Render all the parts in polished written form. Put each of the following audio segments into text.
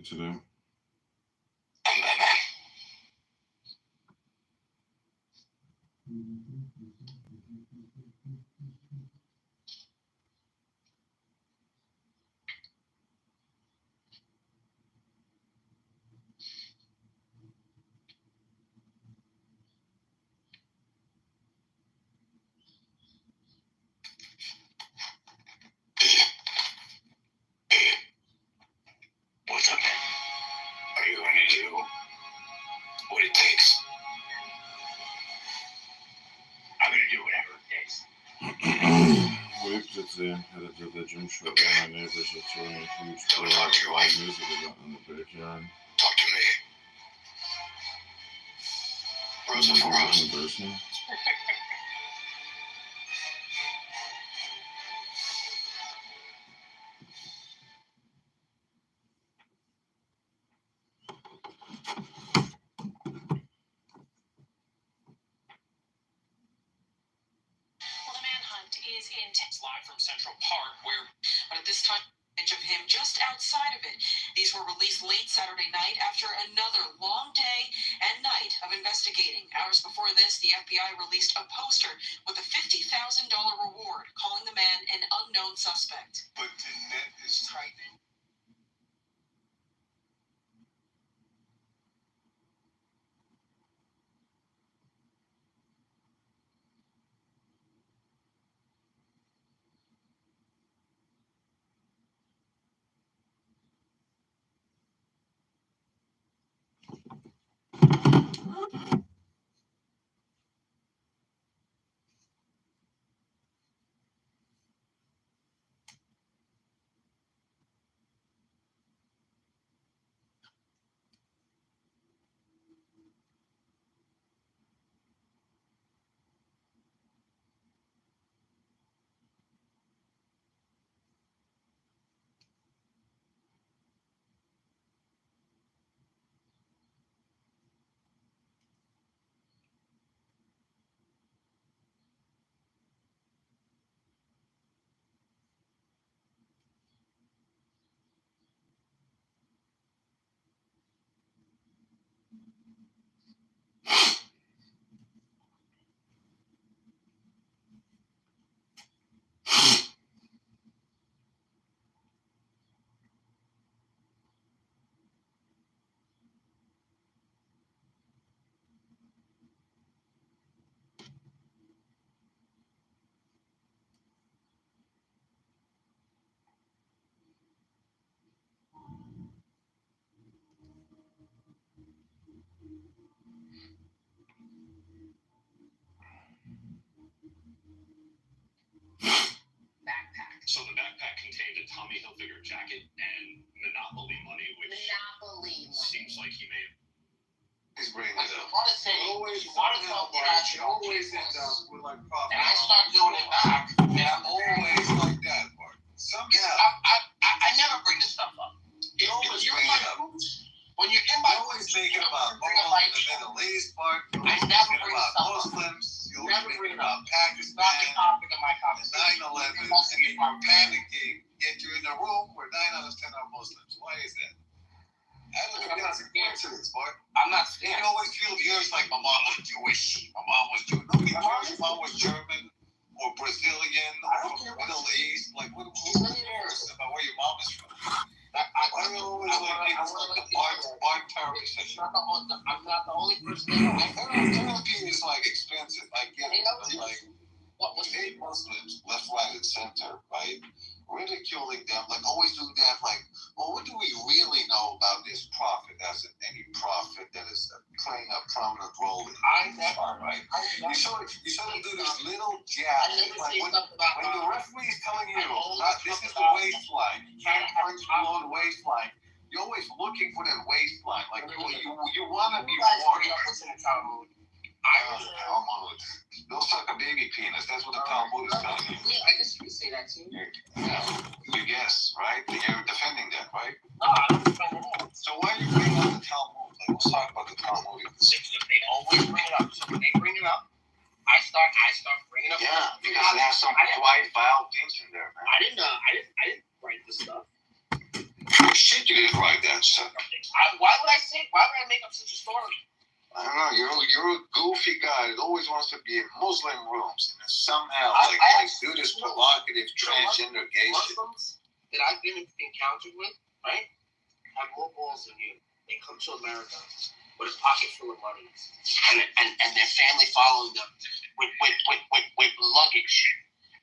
it to them. What's up, man? Are you going to do what it takes? I'm going to do whatever it takes. Waved at the headed to the gym shop where my neighbors are throwing a huge Don't talk to your live wife. music event in the backyard. Talk to me. Rosa for Rose. Embarrassing. Well, the manhunt is intense. Live from Central Park, where, but at this time, image of him just outside of it. These were released late Saturday night after another long day and night of investigating. Hours before this, the FBI released a poster with a $50,000 reward, calling the man an unknown suspect. But the net is tightening. So the backpack contained a Tommy Hilfiger jacket and Monopoly money, which seems like he may. He's bringing it up. Always end up with like profit. And I start doing it back, and I'm always like that, Mark. I never bring this stuff up. You always bring it up. When you're in my always making about bring up like the Middle East part. I never bring about stuff Muslims. You always Never making bring it about up. Pakistan. Not the topic of my And conversation. 9/11, and then you're panicking, yet you're in a room where 9 out of 10 are Muslims. Why is that? I don't think that's a coincidence, Mark. I'm not You scared. always feel yours like my mom was Jewish. My mom was Jewish. Nobody cares if mom was German or Brazilian I or don't from care the Middle East. Like, who cares about where your mom is from? Why do you always like the bar terrorist? I'm not the only person. Therapy is like expensive. I get it. But like, hate Muslims, left, right, and center, right? Ridiculing them, like always do that. Like, well, what do we really know about this prophet? As in any prophet that is playing a prominent role in Islam, right? You saw them do this little jab. Like when the referee is telling you, this is the waistline, you can't punch below the waistline. You're always looking for that waistline. Like you want to be warned. Talmud. They'll suck a baby penis. That's what the Talmud is telling you. Yeah, I guess you could say that too. Yeah. You guess, right? You're defending that, right? No, I don't defend it. So why are you bringing up the Talmud? Like, let's talk about the Talmud. They always bring it up. So when they bring it up, I start bringing it up. Yeah, because it has some quite vile things in there, man. I didn't write this stuff. Shit, you didn't write that, son. Why would I make up such a story? I don't know. You're a goofy guy that always wants to be in Muslim rooms and then somehow do this provocative transgender gay shit. Muslims that I've been encountered with, right, have more balls than you. They come to America with a pocket full of money, and their family following them with luggage,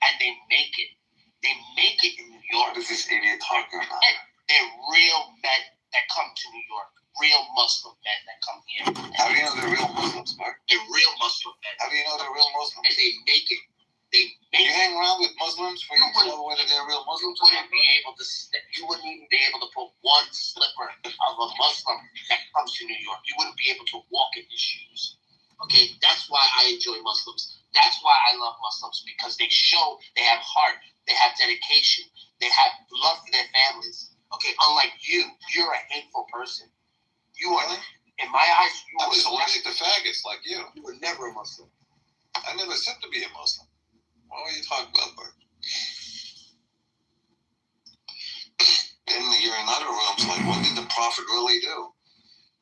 and they make it. They make it in New York. What is this idiot talking about? They're real men that come to New York. Real Muslim men that come here. How do you know they're real Muslims, Mark? They're real Muslim men. How do you know they're real Muslims? And they make it. You hang around with Muslims for you to know whether they're real Muslims? You wouldn't even be able to put one slipper of a Muslim that comes to New York. You wouldn't be able to walk in his shoes. Okay, that's why I enjoy Muslims. That's why I love Muslims, because they show they have heart, they have dedication, they have love for their families. Okay, unlike you, you're a hateful person. You are, in my eyes, I was allergic to faggots like you. You were never a Muslim. I never said to be a Muslim. What were you talking about, Bert? Then you're in other rooms, like, what did the Prophet really do?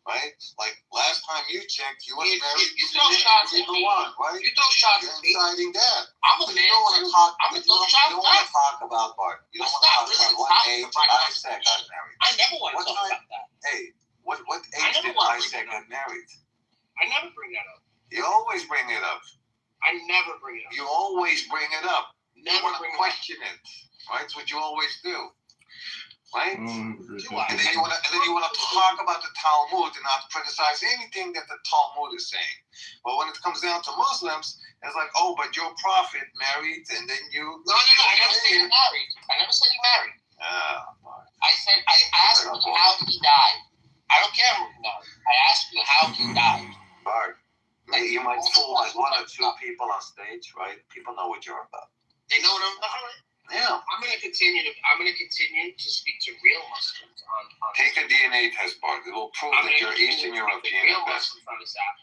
Right? Like, last time you checked, you was married you throw shots at me. Right? You throw shots at me. You're inciting that. I'm a man. You don't want to talk, I'm a throw shots. You don't want to talk about, Bart. You don't want to talk about what age Isaac got married. I never want to talk about that. Hey, what age did Isaac get married? I never bring that up. You always bring it up. I never bring it up. You always bring it up. Never you want to bring question it. Right? That's what you always do. Right? And then you want to talk about the Talmud and not criticize anything that the Talmud is saying. But when it comes down to Muslims, it's like, oh, but your prophet married, and then you. No. I never said he married. I never said he married. I said I asked him how he died. I don't care who he died. I asked you how he died. Bart, you might fool like one or two people on stage, right? People know what you're about. They know what I'm about. Yeah. I'm gonna continue to speak to real Muslims on Take a DNA test, Bart. It will prove that you're Eastern European. Real Muslims on this app.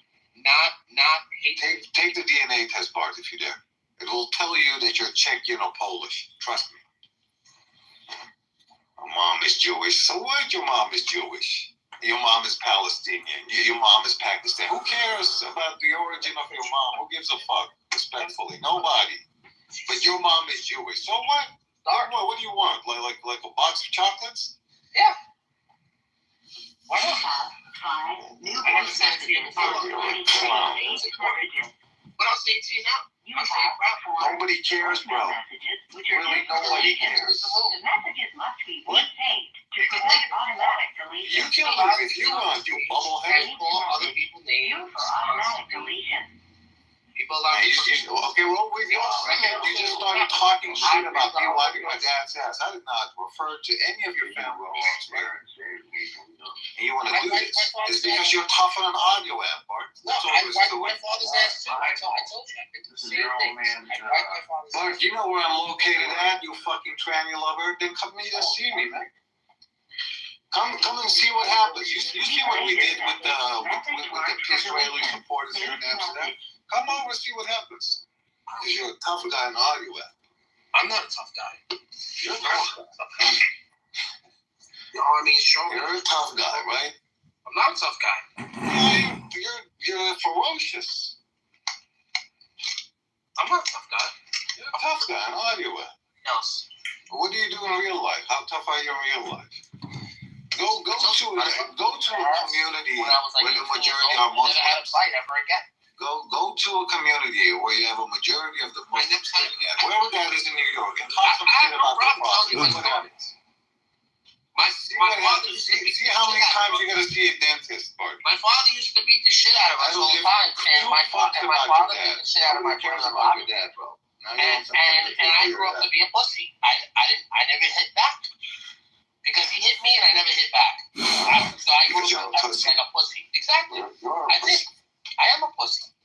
Not hate. Take the DNA test, Bart, if you dare. It will tell you that you're Czechian or Polish. Trust me. My mom is Jewish. So what? Your mom is Jewish. Your mom is Palestinian. Your mom is Pakistan. Who cares about the origin of your mom? Who gives a fuck? Respectfully, nobody. But your mom is Jewish. So what? What do you want? Like a box of chocolates? Yeah. Why not? 5 new messages following 20 messages. But I'll say it to you now. Nobody cares, bro. Really, nobody cares. The messages must be resaved to prevent automatic deletion. You can leave if you want, you bubblehead. Call other people names. For automatic deletion. People allow Okay, well, wait a second. You just started talking shit about me wiping my dad's ass. I did not refer to any of your family names, right? And you want to do this. It's because you're tough on an audio app, Bart. No, I wiped my father's ass too. I told you, I did the same thing. I wiped my father's ass. Bart, you know where I'm located at, you fucking tranny lover? Then come meet us, see me, man. Come and see what happens. You see what we did with the Israeli supporters here in Amsterdam? Come over and see what happens. Because you're a tough guy in audio app. I'm not a tough guy. You're a tough guy. The army is strong. You're a tough guy, right? I'm not a tough guy. You're ferocious. I'm not a tough guy. You're a tough guy in audio app. Else. What do you do in real life? How tough are you in real life? Go to a community where the majority are Muslims. Never had a fight ever again. Go to a community where you have a majority of the Muslims living at, wherever that is in New York, and talk some shit about the problem. What happens? See how many times you're gonna see a dentist, Bart. My father used to beat the shit out of us all the time, and my father beat the shit out of my brother a lot. And I grew up to be a pussy. I never hit back because he hit me and I never hit back. So I grew up like a pussy. Exactly. I did. I am a pussy.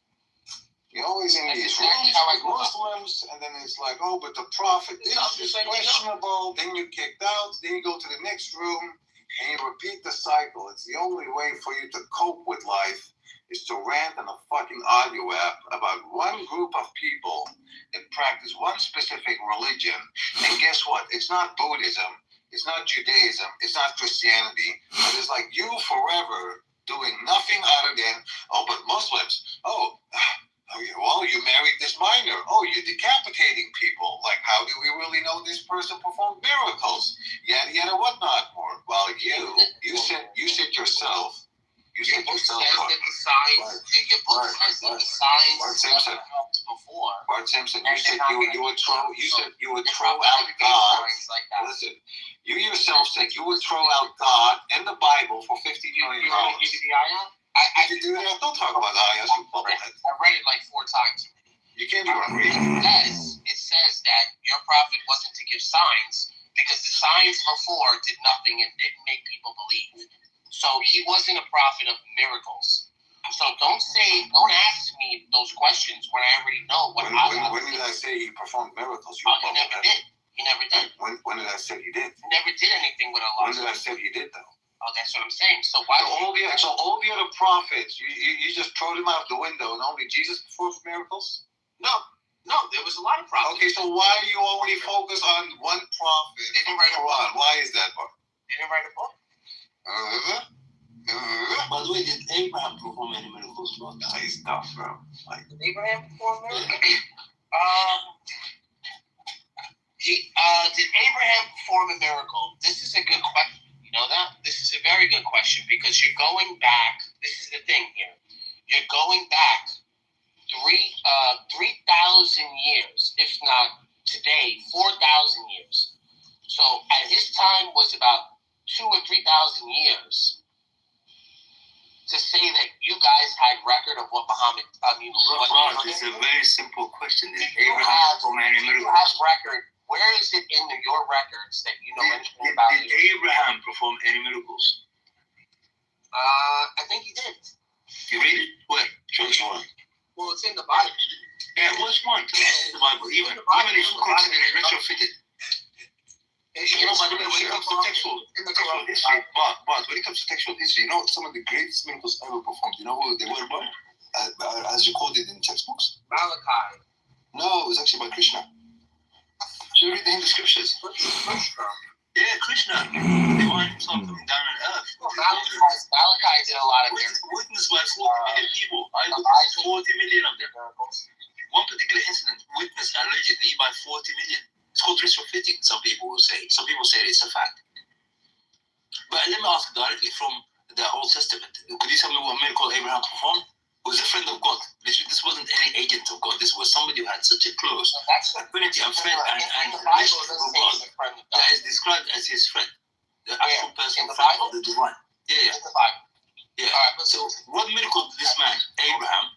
You're always in these rooms with Muslims, and then it's like, oh, but the prophet, this is questionable. Then you kicked out. Then you go to the next room, and you repeat the cycle. It's the only way for you to cope with life is to rant on a fucking audio app about one group of people that practice one specific religion. And guess what? It's not Buddhism. It's not Judaism. It's not Christianity. But it's like you forever doing nothing other than, oh, but Muslims, well, you married this minor. Oh, you're decapitating people. Like, how do we really know this person performed miracles? Yada, yada, whatnot more. Well, you said yourself. Your book says that the signs. Your book says that the signs Bart Simpson. never helped before. Bart Simpson, you And said they're not you would throw. You said you would It's throw not out gonna be God. signs like that. Listen, you yourself said you would throw out God and the Bible for $50 million. You want to give you the ayah? I Did you do that? Don't talk about the ayahs, you bubblehead. I read it like 4 times. You can't even read. It says that your prophet wasn't to give signs because the signs before did nothing and didn't make people believe. So he wasn't a prophet of miracles. So don't ask me those questions when I already know what When did I say he performed miracles? You he never did. He never did. When did I say he did? He never did anything with Allah. When did I say he did though? Oh, that's what I'm saying. So why? So all the other prophets, you just throw them out the window, and only Jesus performed miracles? No, there was a lot of prophets. Okay, so why do you only focus on one prophet? They didn't write a book. Why is that, Bart? They didn't write a book. By the way, did Abraham perform any miracles, bro? Nah, he's tough, bro. Like, Did Abraham perform miracles? Did Abraham perform a miracle? This is a good question. You know that? This is a very good question because you're going back. This is the thing here. You're going back 3,000 years, if not today, 4,000 years. So at his time was about 2,000 or 3,000 years. To say that you guys had record of what Muhammad, It's a very simple question. Did you Abraham perform any have miracles? record. Where is it in your records that you know anything Did about it? Abraham perform any miracles? I think he did. You read it? Where? which one? Well, it's in the Bible. Yeah, which one? The Bible. Even if you consider it retrofitted. You know, by the way, when it comes to textual history, but when it comes to textual history, you know some of the greatest miracles ever performed. You know who they were by? As recorded in textbooks? Malachi. No, it was actually by Krishna. Should you read the Hindu scriptures? Yeah, Krishna. Divine himself coming down on earth. Malachi did a lot of miracles. Witnessed by 40 million people. I witnessed 40 million of them. One particular incident witnessed allegedly by 40 million. It's called retrofitting, some people will say. Some people say it's a fact. But let me ask directly from the Old Testament. Could you tell me what miracle Abraham performed? He was a friend of God. Literally, this wasn't any agent of God. This was somebody who had such a close affinity and friend and relationship with God that is described as his friend. The actual person, friend of the divine. Yeah. So what miracle did this man, Abraham,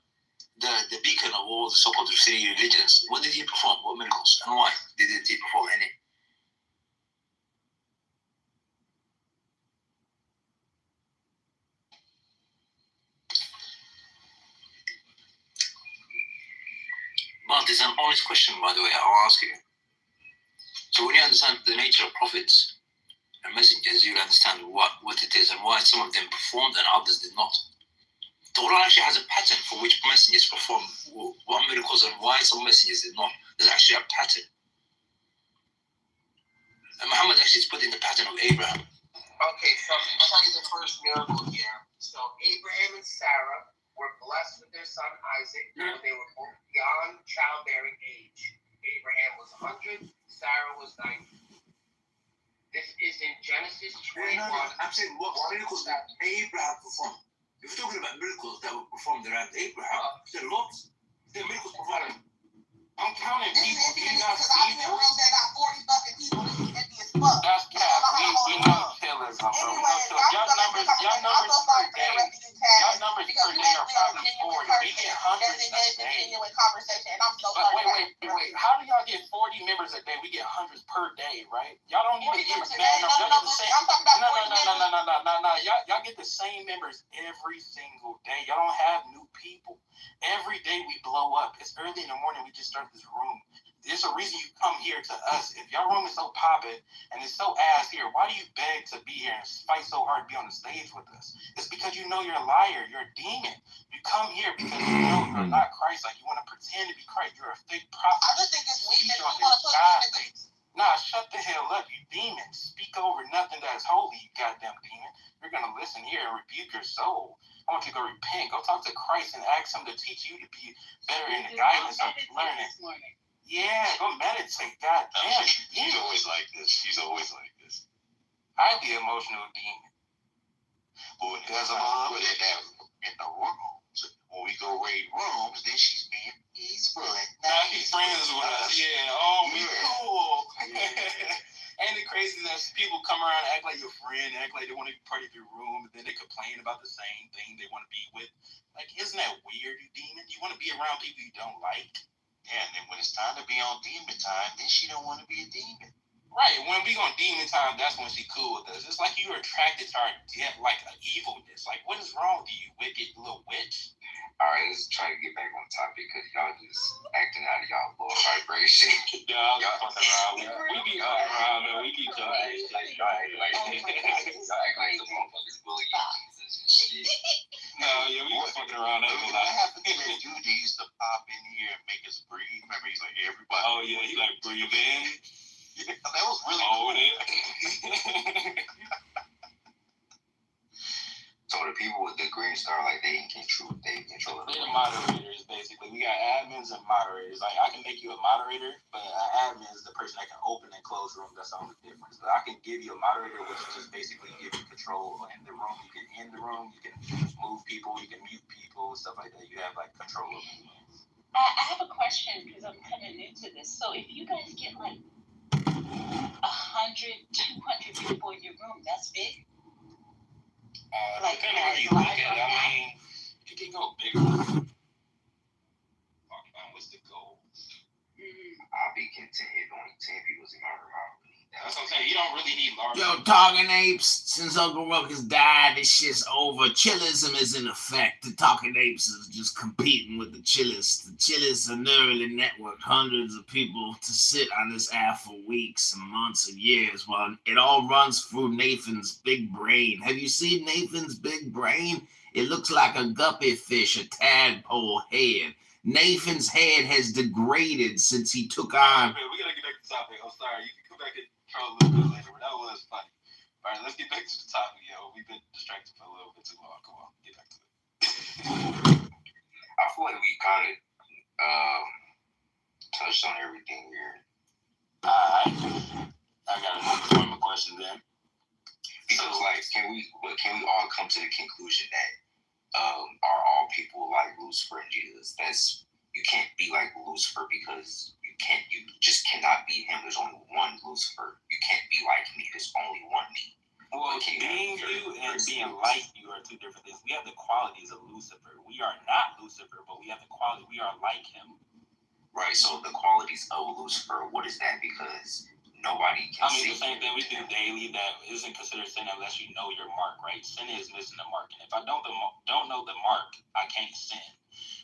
the beacon of all the so-called three religions, what did he perform? What miracles? And why didn't he perform any? But it's an honest question, by the way, I'll ask you. So when you understand the nature of prophets and messengers, you'll understand what it is and why some of them performed and others did not. The Quran actually has a pattern for which messengers perform what miracles and why some messengers did not. There's actually a pattern. And Muhammad actually is put in the pattern of Abraham. Okay, so I'll tell you the first miracle here. So Abraham and Sarah were blessed with their son Isaac when they were both beyond childbearing age. Abraham was 100, Sarah was 90. This is in Genesis 21. I'm saying what miracles that Abraham performed. If we're talking about miracles that were performed around Abraham, there are lots. There are miracles performed. I'm counting people. Do you not see them? That's cap. We know killers, bro. So y'all numbers per day. Y'all numbers per day are probably 40. We get hundreds a day. But wait. How do y'all get 40 members a day? We get hundreds per day, right? Y'all don't even get No. Y'all get the same members every single day. Y'all don't have new people. Every day we blow up. It's early in the morning. We just start this room. There's a reason you come here to us. If your room is so poppin' and it's so ass here, why do you beg to be here and fight so hard to be on the stage with us? It's because you know you're a liar. You're a demon. You come here because you know you're not Christ. Like you want to pretend to be Christ. You're a fake prophet. I just think it's weak that you on want to this put God it in thing. Nah, shut the hell up, you demon. Speak over nothing that is holy, you goddamn demon. You're gonna listen here and rebuke your soul. I want you to go repent. Go talk to Christ and ask him to teach you to be better in the guidance of learning. Yeah, go meditate. God damn. She's always like this. She's always like this. Highly emotional demon. But in the rooms, when we go raid rooms, then she's being peaceful. Now she's friends with us. Yeah, oh, we cool. And the crazy that people come around and act like your friend, act like they want to be part of your room, and then they complain about the same thing they want to be with. Like, isn't that weird, you demon? You want to be around people you don't like? Yeah, and then when it's time to be on demon time, then she don't want to be a demon. Right, when we on demon time, that's when she cool with us. It's like you're attracted to our like evilness. Like, what is wrong with you, wicked little witch? All right, let's try to get back on topic because y'all just acting out of y'all low vibration. Y'all fucking around. We be fucking around, man. We be Y'all act like the motherfuckers bully Jesus and shit. No, yeah, we was fucking around. What happened to that dude that used to pop in here and make us breathe? Remember, he's like, everybody. Oh, yeah, he like breathe in. Yeah, that was really cool. So the people with the green star, like they control it. They're the moderators, basically. We got admins and moderators. Like, I can make you a moderator, but an admin is the person that can open and close rooms. That's the only difference. But I can give you a moderator, which just basically give you control in the room. You can end the room. You can move people. You can mute people, stuff like that. You have like control of it. I have a question because I'm kind of new to this. So if you guys get like 100, 200 people in your room, that's big? Like, kind of how you look at it. I mean, it can go bigger. What's the goal? I'll be content if only 10 people's in my room. That's what I'm saying. You don't really need large. Yo, Talking Apes, since Uncle Ruckus died, this shit's over. Chillism is in effect. The Talking Apes is just competing with the Chillists. The Chillists are nearly networked hundreds of people to sit on this app for weeks and months and years while it all runs through Nathan's big brain. Have you seen Nathan's big brain? It looks like a guppy fish, a tadpole head. Nathan's head has degraded since he took on... We gotta get back to the topic. I'm sorry. You can come back and control a little bit later, but that was funny. All right, let's get back to the topic, yo. We've been distracted for a little bit too long. Come on, get back to it. I feel like we kind of touched on everything here. Alright. I got a question then. Because, like, can we all come to the conclusion that are all people like Lucifer and Jesus? You can't be like Lucifer because you just cannot be him. There's only one Lucifer. You can't be like me. There's only one me. Well, being you and being like you are two different things. We have the qualities of Lucifer. We are not Lucifer, but we have the quality. We are like him. Right. So the qualities of Lucifer, what is that? Because nobody can see. The same thing we do daily that isn't considered sin unless you know your mark, right? Sin is missing the mark. And if I don't know the mark, I can't sin.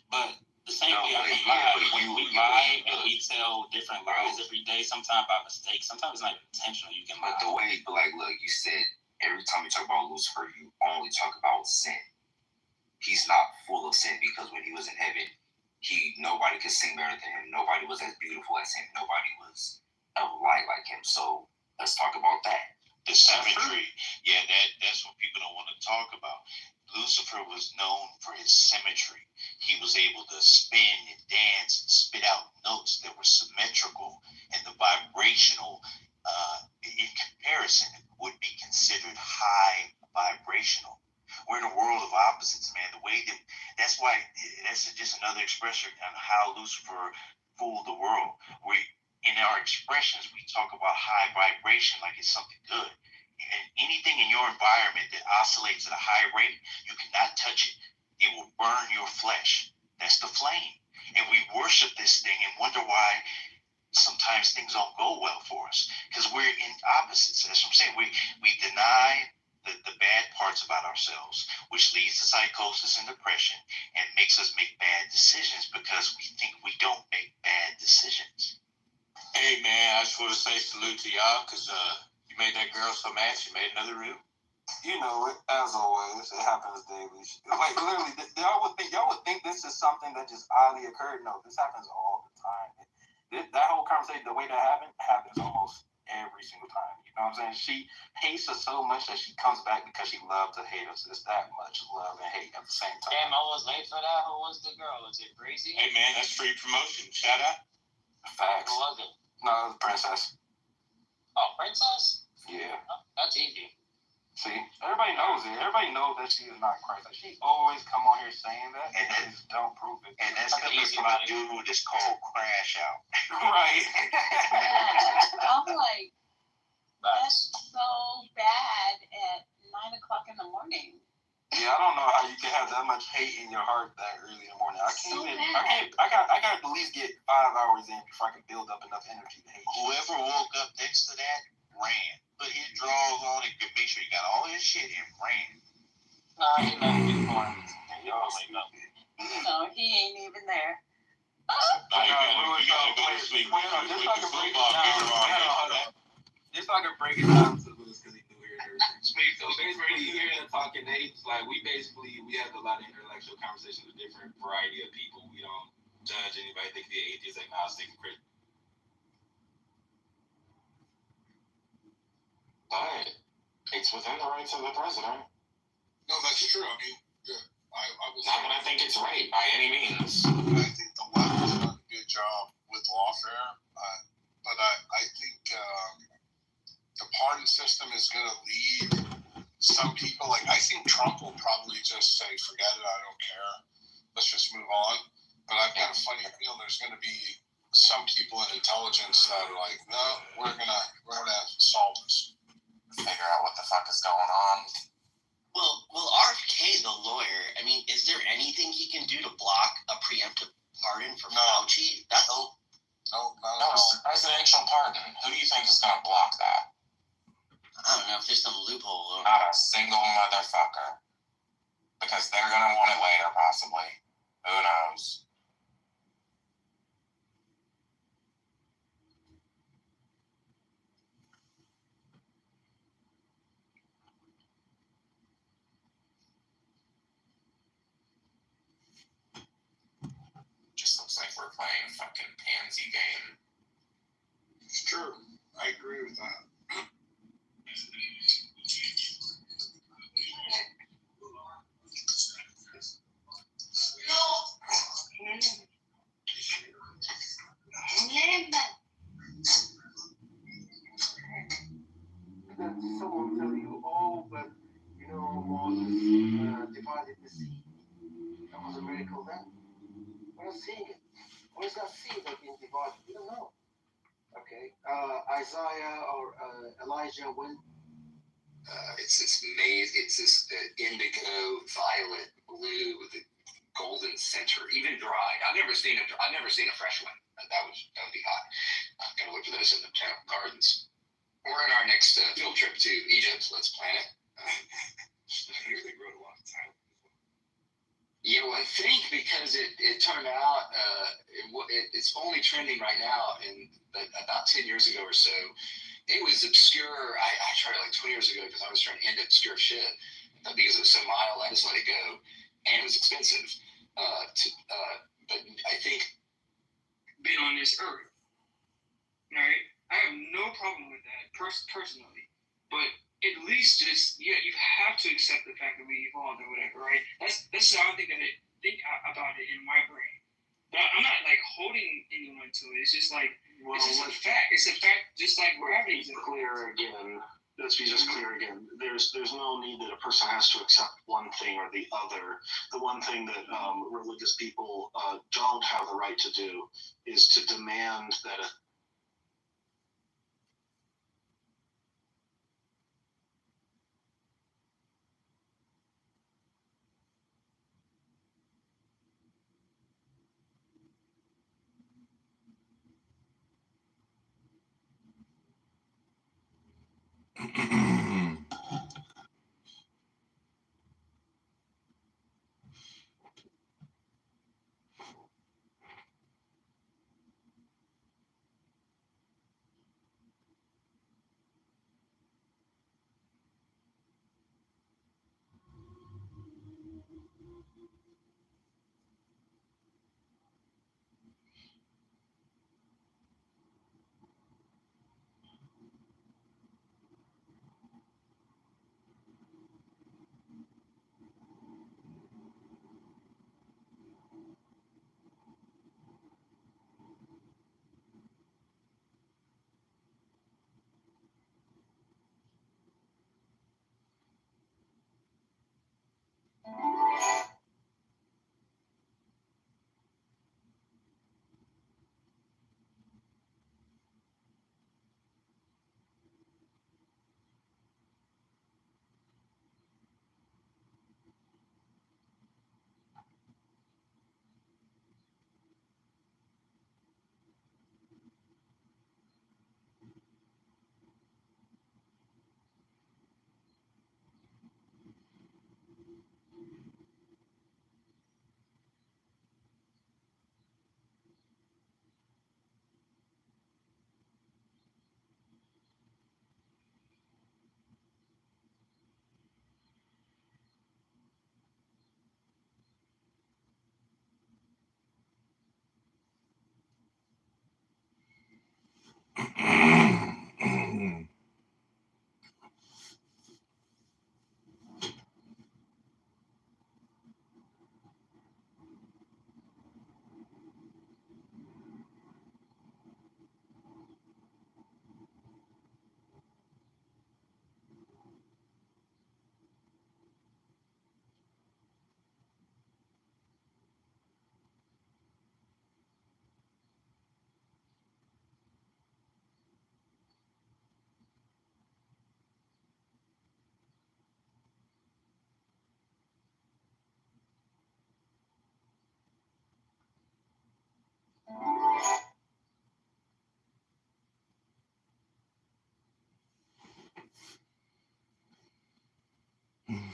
But the same thing I can lie. When we lie and we tell different lies every day, sometimes by mistake, sometimes it's not intentional. You can lie. But the way, look, you said every time you talk about Lucifer, you only talk about sin. He's not full of sin because when he was in heaven, nobody could sing better than him. Nobody was as beautiful as him. Nobody was a light like him. So let's talk about that. The symmetry. Yeah, that's what people don't want to talk about. Lucifer was known for his symmetry. He was able to spin and dance and spit out notes that were symmetrical, and the vibrational, in comparison, would be considered high vibrational. We're in a world of opposites, man. That's why that's just another expression on how Lucifer fooled the world. In our expressions, we talk about high vibration like it's something good. And anything in your environment that oscillates at a high rate, you cannot touch it. It will burn your flesh. That's the flame. And we worship this thing and wonder why sometimes things don't go well for us. Because we're in opposites. That's what I'm saying. We deny the bad parts about ourselves, which leads to psychosis and depression and makes us make bad decisions because we think we don't make bad decisions. Hey, man, I just want to say salute to y'all because you made that girl so mad she made another reel. You know it, as always. It happens daily. Like, literally, y'all would think this is something that just oddly occurred. No, this happens all the time. That whole conversation, the way that happened us almost every single time. You know what I'm saying? She hates us so much that she comes back because she loves to hate us. It's that much love and hate at the same time. Damn, I was late for that. Who was the girl? Is it Breezy? Hey man, that's free promotion. Shout out. Facts. Who was it? No, it was Princess. Oh, Princess? Yeah. Oh, that's easy. See, everybody knows it. Everybody knows that she is not Christ. Like, she always come on here saying that, and they just don't prove it. And that's coming from a dude that's called Crash Out. Right. I'm like, that's so bad at 9 o'clock in the morning. Yeah, I don't know how you can have that much hate in your heart that early in the morning. I got to at least get 5 hours in before I can build up enough energy to hate you. Whoever woke up next to that ran. Put his drawers on and make sure he got all his shit and ran. Nah, he left before. Y'all wake up. No, he ain't even there. Just so I can break it down to Lewis because he knew here. So basically, here in Talking Apes, like we have a lot of intellectual conversations with different variety of people. We don't judge anybody. They can be atheist, agnostic, Christian. But it's within the rights of the president. No, that's true. I mean, yeah, I was. Not that I think it's right by any means. I think the left has done a good job with lawfare, but I think the pardon system is going to lead some people. Like, I think Trump will probably just say, "Forget it, I don't care. Let's just move on." But I've got a funny feeling there's going to be some people in intelligence that are like, "No, we're gonna solve this." Figure out what the fuck is going on. Well, RFK is the lawyer. I mean, is there anything he can do to block a preemptive pardon for Fauci? No, It's the presidential pardon. Who do you think is going to block that? I don't know if there's some loophole. Not a single motherfucker. Because they're going to want it later, possibly. Who knows? Just looks like we're playing a fucking pansy game. it's true. I agree with that. Someone tell you, oh, but you know, Moses divided the sea. That was a miracle then. We're not seeing it. What is that sea that being divided? We don't know. Okay. Isaiah or Elijah, when? It's maize. It's this indigo, violet, blue with a golden center, even dried. I've never seen a fresh one. That would be hot. I'm gonna look for those in the town gardens. We're in our next field trip to Egypt. Let's plan it. I hear they wrote a lot of time. Yeah, well, I think because it turned out it's only trending right now, and about 10 years ago or so, it was obscure. I tried it like 20 years ago because I was trying to end obscure shit, but because it was so mild, I just let it go, and it was expensive. But I think been on this earth, right? I have no problem with that personally, but at least just you have to accept the fact that we evolved or whatever, right? That's how I think about it in my brain. But I'm not like holding anyone to it. It's just like it's just a fact. It's a fact, just like gravity. Let's be just clear again. There's no need that a person has to accept one thing or the other. The one thing that religious people don't have the right to do is to demand that a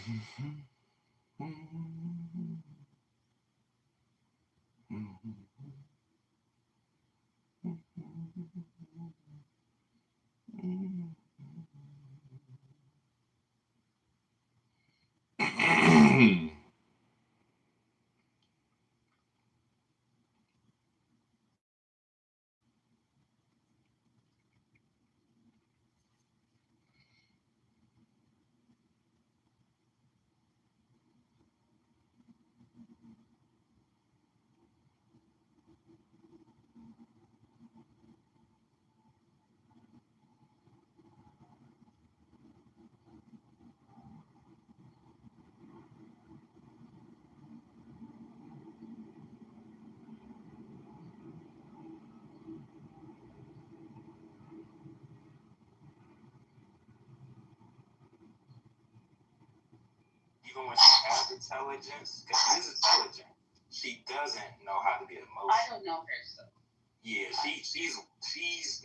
Even when she has intelligence, because she is intelligent, she doesn't know how to be emotional. I don't know her, so. Yeah, she's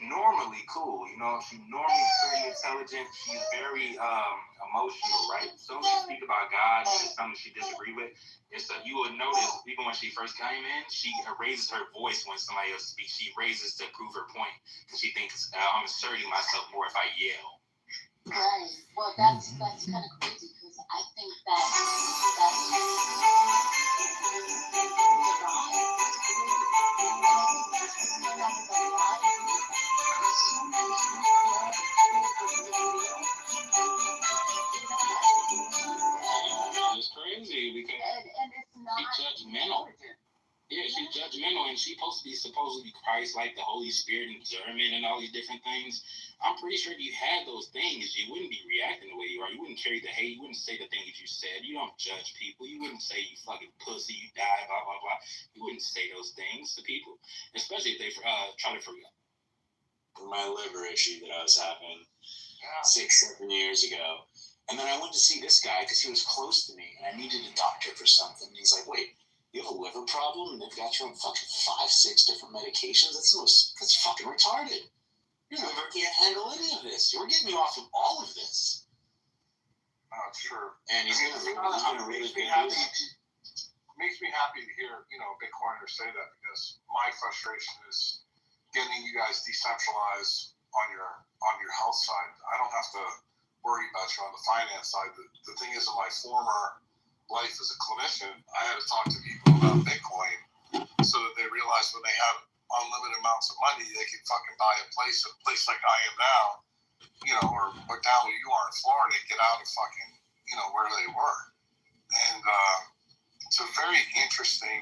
normally cool. You know, she's normally pretty intelligent. She's very emotional, right? So she speaks about God, it's something she disagree with. And so you would notice, even when she first came in, she raises her voice when somebody else speaks. She raises to prove her point because she thinks I'm asserting myself more if I yell. Right. Well, that's kind of crazy because I think that's It's crazy because and it's not she's judgmental. Yeah, she's judgmental, and she's supposed to be Christ, like the Holy Spirit and discernment and all these different things. I'm pretty sure if you had those things, you wouldn't be reacting the way you are. You wouldn't carry the hate. You wouldn't say the things you said. You don't judge people. You wouldn't say you fucking pussy, you die, blah, blah, blah. You wouldn't say those things to people, especially if they try to forget. My liver issue that I was having 6-7 years ago. And then I went to see this guy because he was close to me, and I needed a doctor for something. And he's like, wait, you have a liver problem and they've got you on fucking 5-6 different medications? That's fucking retarded. Your liver can't handle any of this. You're getting me off of all of this. Sure. And he's gonna really be happy. Makes me happy to hear, Bitcoiners say that, because my frustration is getting you guys decentralized on your health side. I don't have to worry about you on the finance side. The thing is, in my former life as a clinician, I had to talk to people about Bitcoin so that they realize when they have unlimited amounts of money, they can fucking buy a place like I am now, or down where you are in Florida, and get out of fucking, where they were. And it's a very interesting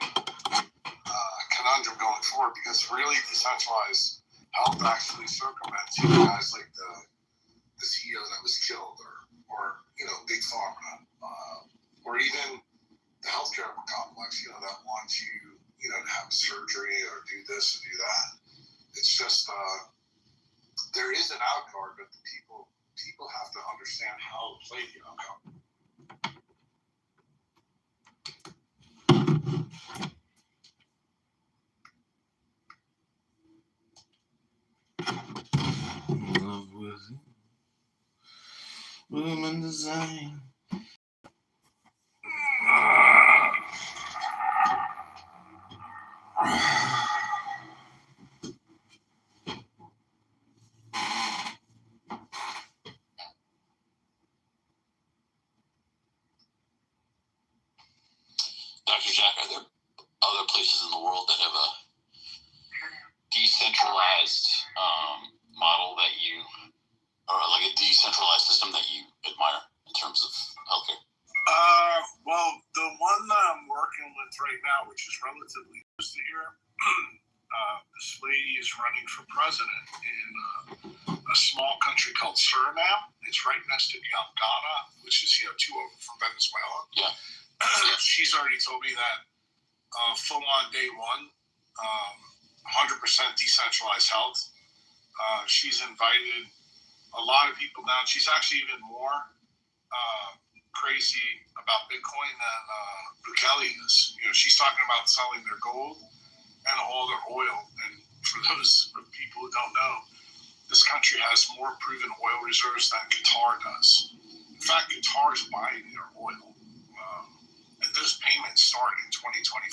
conundrum going forward, because really decentralized health actually circumvents guys like the CEO that was killed, or Big Pharma, or even the healthcare complex, that wants you, to have surgery or do this or do that. It's just there is an outcome, but the people have to understand how to play the outcome. Love with it. Women design. Dr. Jack, are there other places in the world that have a decentralized model that you, or like a decentralized system that you admire in terms of healthcare? Well, the one that I'm working with right now, which is relatively close to here, this lady is running for president in a small country called Suriname. It's right next to Ghana, which is 2 over from Venezuela. Yeah. She's already told me that full on day one, 100% decentralized health. She's invited a lot of people down. She's actually even more crazy about Bitcoin than Bukele is. She's talking about selling their gold and all their oil. And for those people who don't know, this country has more proven oil reserves than Qatar does. In fact, Qatar's buying their oil. And those payments start in 2025.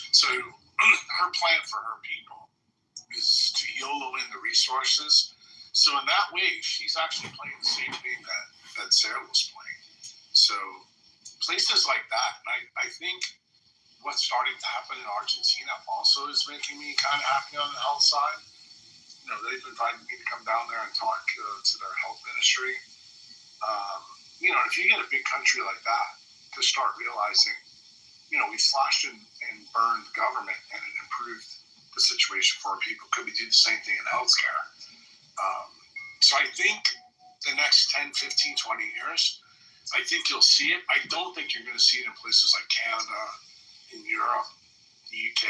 So her plan for her people is to YOLO in the resources. So in that way, she's actually playing the same game that Sarah was playing. So places like that, and I think what's starting to happen in Argentina also is making me kind of happy on the health side. You know, they've invited me to come down there and talk to their health ministry. You know, if you get a big country like that to start realizing, you know, we slashed and burned government and it improved the situation for our people. Could we do the same thing in healthcare? So I think the next 10, 15, 20 years, I think you'll see it. I don't think you're going to see it in places like Canada, in Europe, the UK.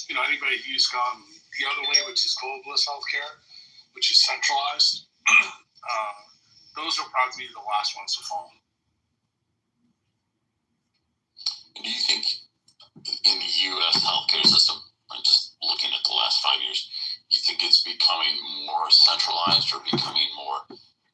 You know, anybody who's gone the other way, which is globalist healthcare, which is centralized, those will probably be the last ones to fall. Do you think in the U.S. healthcare system, just looking at the last 5 years, do you think it's becoming more centralized or becoming more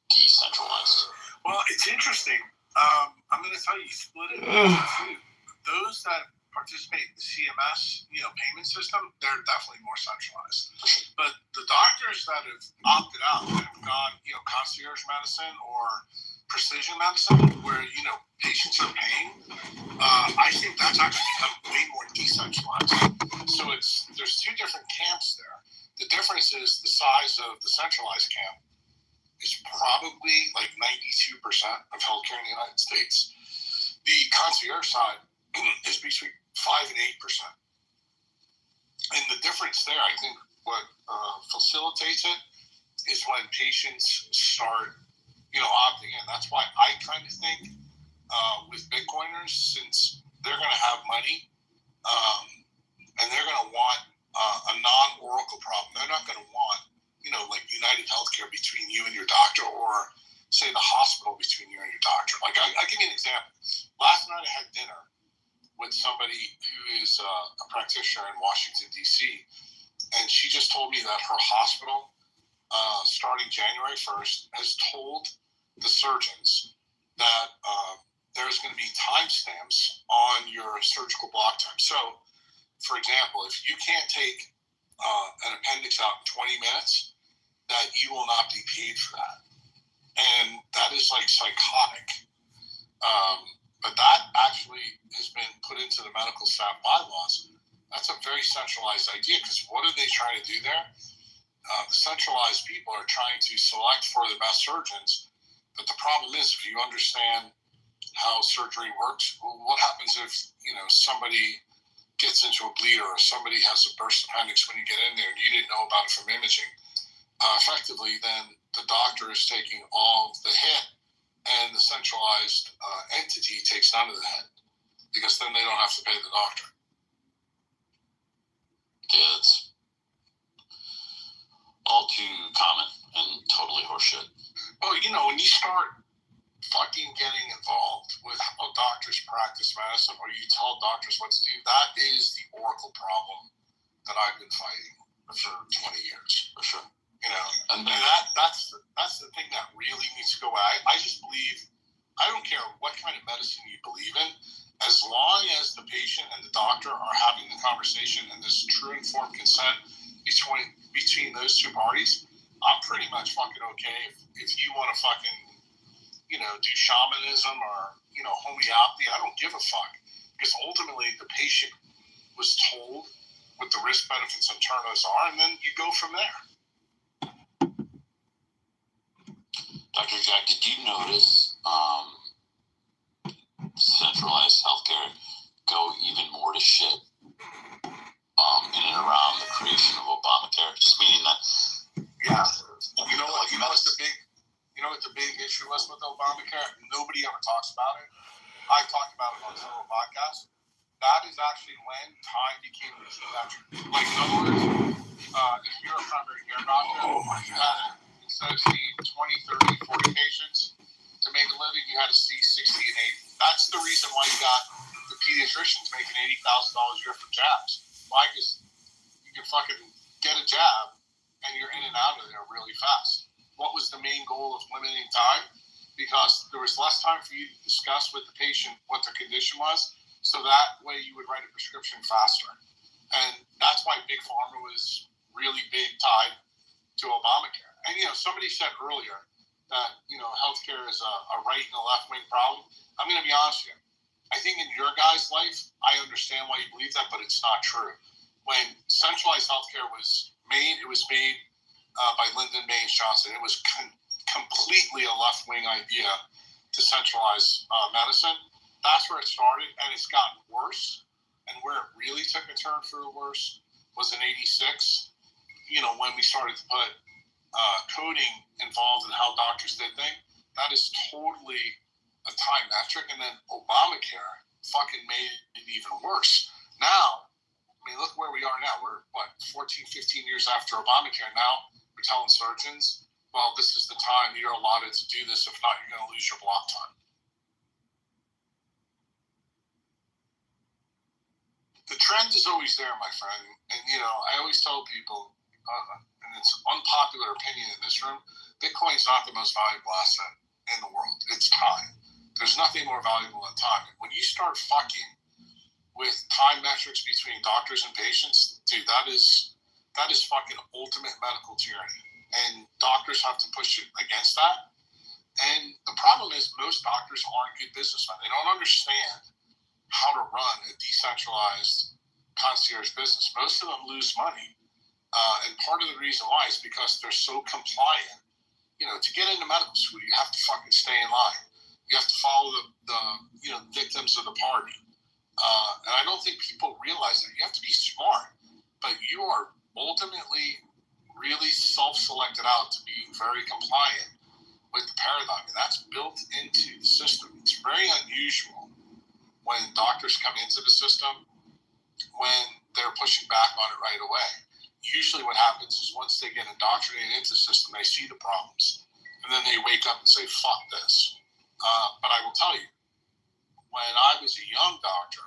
decentralized? Well, it's interesting. I'm going to tell you, split it into two. Those that participate in the CMS, you know, payment system, they're definitely more centralized. But the doctors that have opted out and have gone, you know, concierge medicine or precision medicine, where, you know, patients are paying, I think that's actually become way more decentralized. So there's two different camps there. The difference is the size of the centralized camp is probably like 92% of healthcare in the United States. The concierge side is between 5 and 8%. And the difference there, I think, what facilitates it is when patients start, you know, opting in. That's why I kind of think with Bitcoiners, since they're going to have money and they're going to want a non-Oracle problem, they're not going to want, you know, like United Healthcare between you and your doctor, or say the hospital between you and your doctor. Like I give you an example. Last night I had dinner with somebody who is a practitioner in Washington, D.C., and she just told me that her hospital, starting January 1st, has told the surgeons that there's going to be timestamps on your surgical block time. So, for example, if you can't take an appendix out in 20 minutes, that you will not be paid for that. And that is like psychotic. But that actually has been put into the medical staff bylaws. That's a very centralized idea, because what are they trying to do there? The centralized people are trying to select for the best surgeons. But the problem is, if you understand how surgery works, well, what happens if, you know, somebody gets into a bleeder or somebody has a burst appendix when you get in there and you didn't know about it from imaging? Effectively, then the doctor is taking all of the hit, and the centralized entity takes none of the hit, because then they don't have to pay the doctor. Yeah, it's all too common and totally horseshit. Oh, you know, when you start fucking getting involved with how doctors practice medicine, or you tell doctors what to do, that is the Oracle problem that I've been fighting for 20 years. For sure. You know, and that's the thing that really needs to go away. I just believe, I don't care what kind of medicine you believe in, as long as the patient and the doctor are having the conversation and there's true informed consent between those two parties, I'm pretty much fucking okay if you want to fucking, you know, do shamanism or, you know, homeopathy. I don't give a fuck, because ultimately the patient was told what the risk benefits and turnovers are, and then you go from there. Dr. Jack, did you notice centralized healthcare go even more to shit in and around the creation of Obamacare? Just meaning that, yeah, you know what? You know what the big issue was with Obamacare? Nobody ever talks about it. I talked about it on several podcasts. That is actually when time became routine metric. Like, in other words, if you're a primary care doctor, instead of seeing 20, 30, 40 patients to make a living, you had to see 60 and 80. That's the reason why you got the pediatricians making $80,000 a year for jabs. Why? Because you can fucking get a jab and you're in and out of there really fast. What was the main goal of limiting time? because there was less time for you to discuss with the patient what their condition was, so that way you would write a prescription faster. And that's why Big Pharma was really big tied to Obamacare. And, somebody said earlier that, healthcare is a right and a left-wing problem. I'm going to be honest with you. I think in your guys' life, I understand why you believe that, but it's not true. When centralized healthcare was made, it was made by Lyndon Baines Johnson. It was completely a left-wing idea to centralize medicine. That's where it started, and it's gotten worse. And where it really took a turn for the worse was in '86, when we started to put coding involved in how doctors did things. That is totally a time metric. And then Obamacare fucking made it even worse. Now, look where we are now. We're, 14, 15 years after Obamacare. Now we're telling surgeons, well, this is the time you're allotted to do this. If not, you're going to lose your block time. The trend is always there, my friend. And, I always tell people, and it's unpopular opinion in this room, Bitcoin is not the most valuable asset in the world. It's time. There's nothing more valuable than time. When you start fucking with time metrics between doctors and patients, dude, that is fucking ultimate medical tyranny. And doctors have to push it against that. And the problem is most doctors aren't good businessmen. They don't understand how to run a decentralized concierge business. Most of them lose money. And part of the reason why is because they're so compliant. To get into medical school, you have to fucking stay in line. You have to follow the victims of the party. And I don't think people realize that. You have to be smart, but you are ultimately really self-selected out to be very compliant with the paradigm. And that's built into the system. It's very unusual when doctors come into the system when they're pushing back on it right away. Usually what happens is once they get indoctrinated into the system, they see the problems. And then they wake up and say, fuck this. But I will tell you, when I was a young doctor,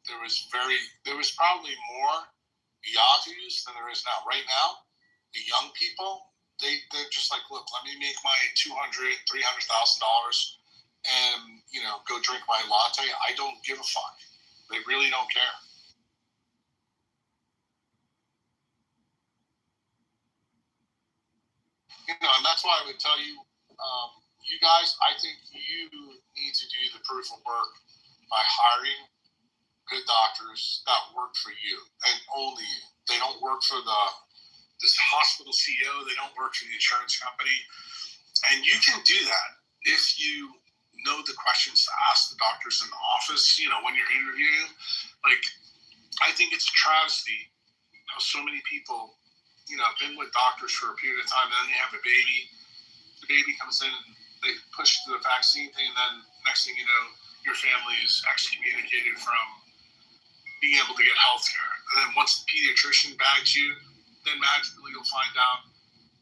there was probably more yahoos than there is now. Right now, the young people, they're just like, look, let me make my $200,000, $300,000 and, go drink my latte. I don't give a fuck. They really don't care. And that's why I would tell you, you guys, I think you need to do the proof of work by hiring good doctors that work for you and only you. They don't work for this hospital CEO. They don't work for the insurance company. And you can do that if you know the questions to ask the doctors in the office, when you're interviewing. Like, I think it's a travesty how so many people, have been with doctors for a period of time, and then they have a baby. The baby comes in and they push the vaccine thing, and then next thing you know, your family is excommunicated from being able to get health care. And then once the pediatrician bags you, then magically you'll find out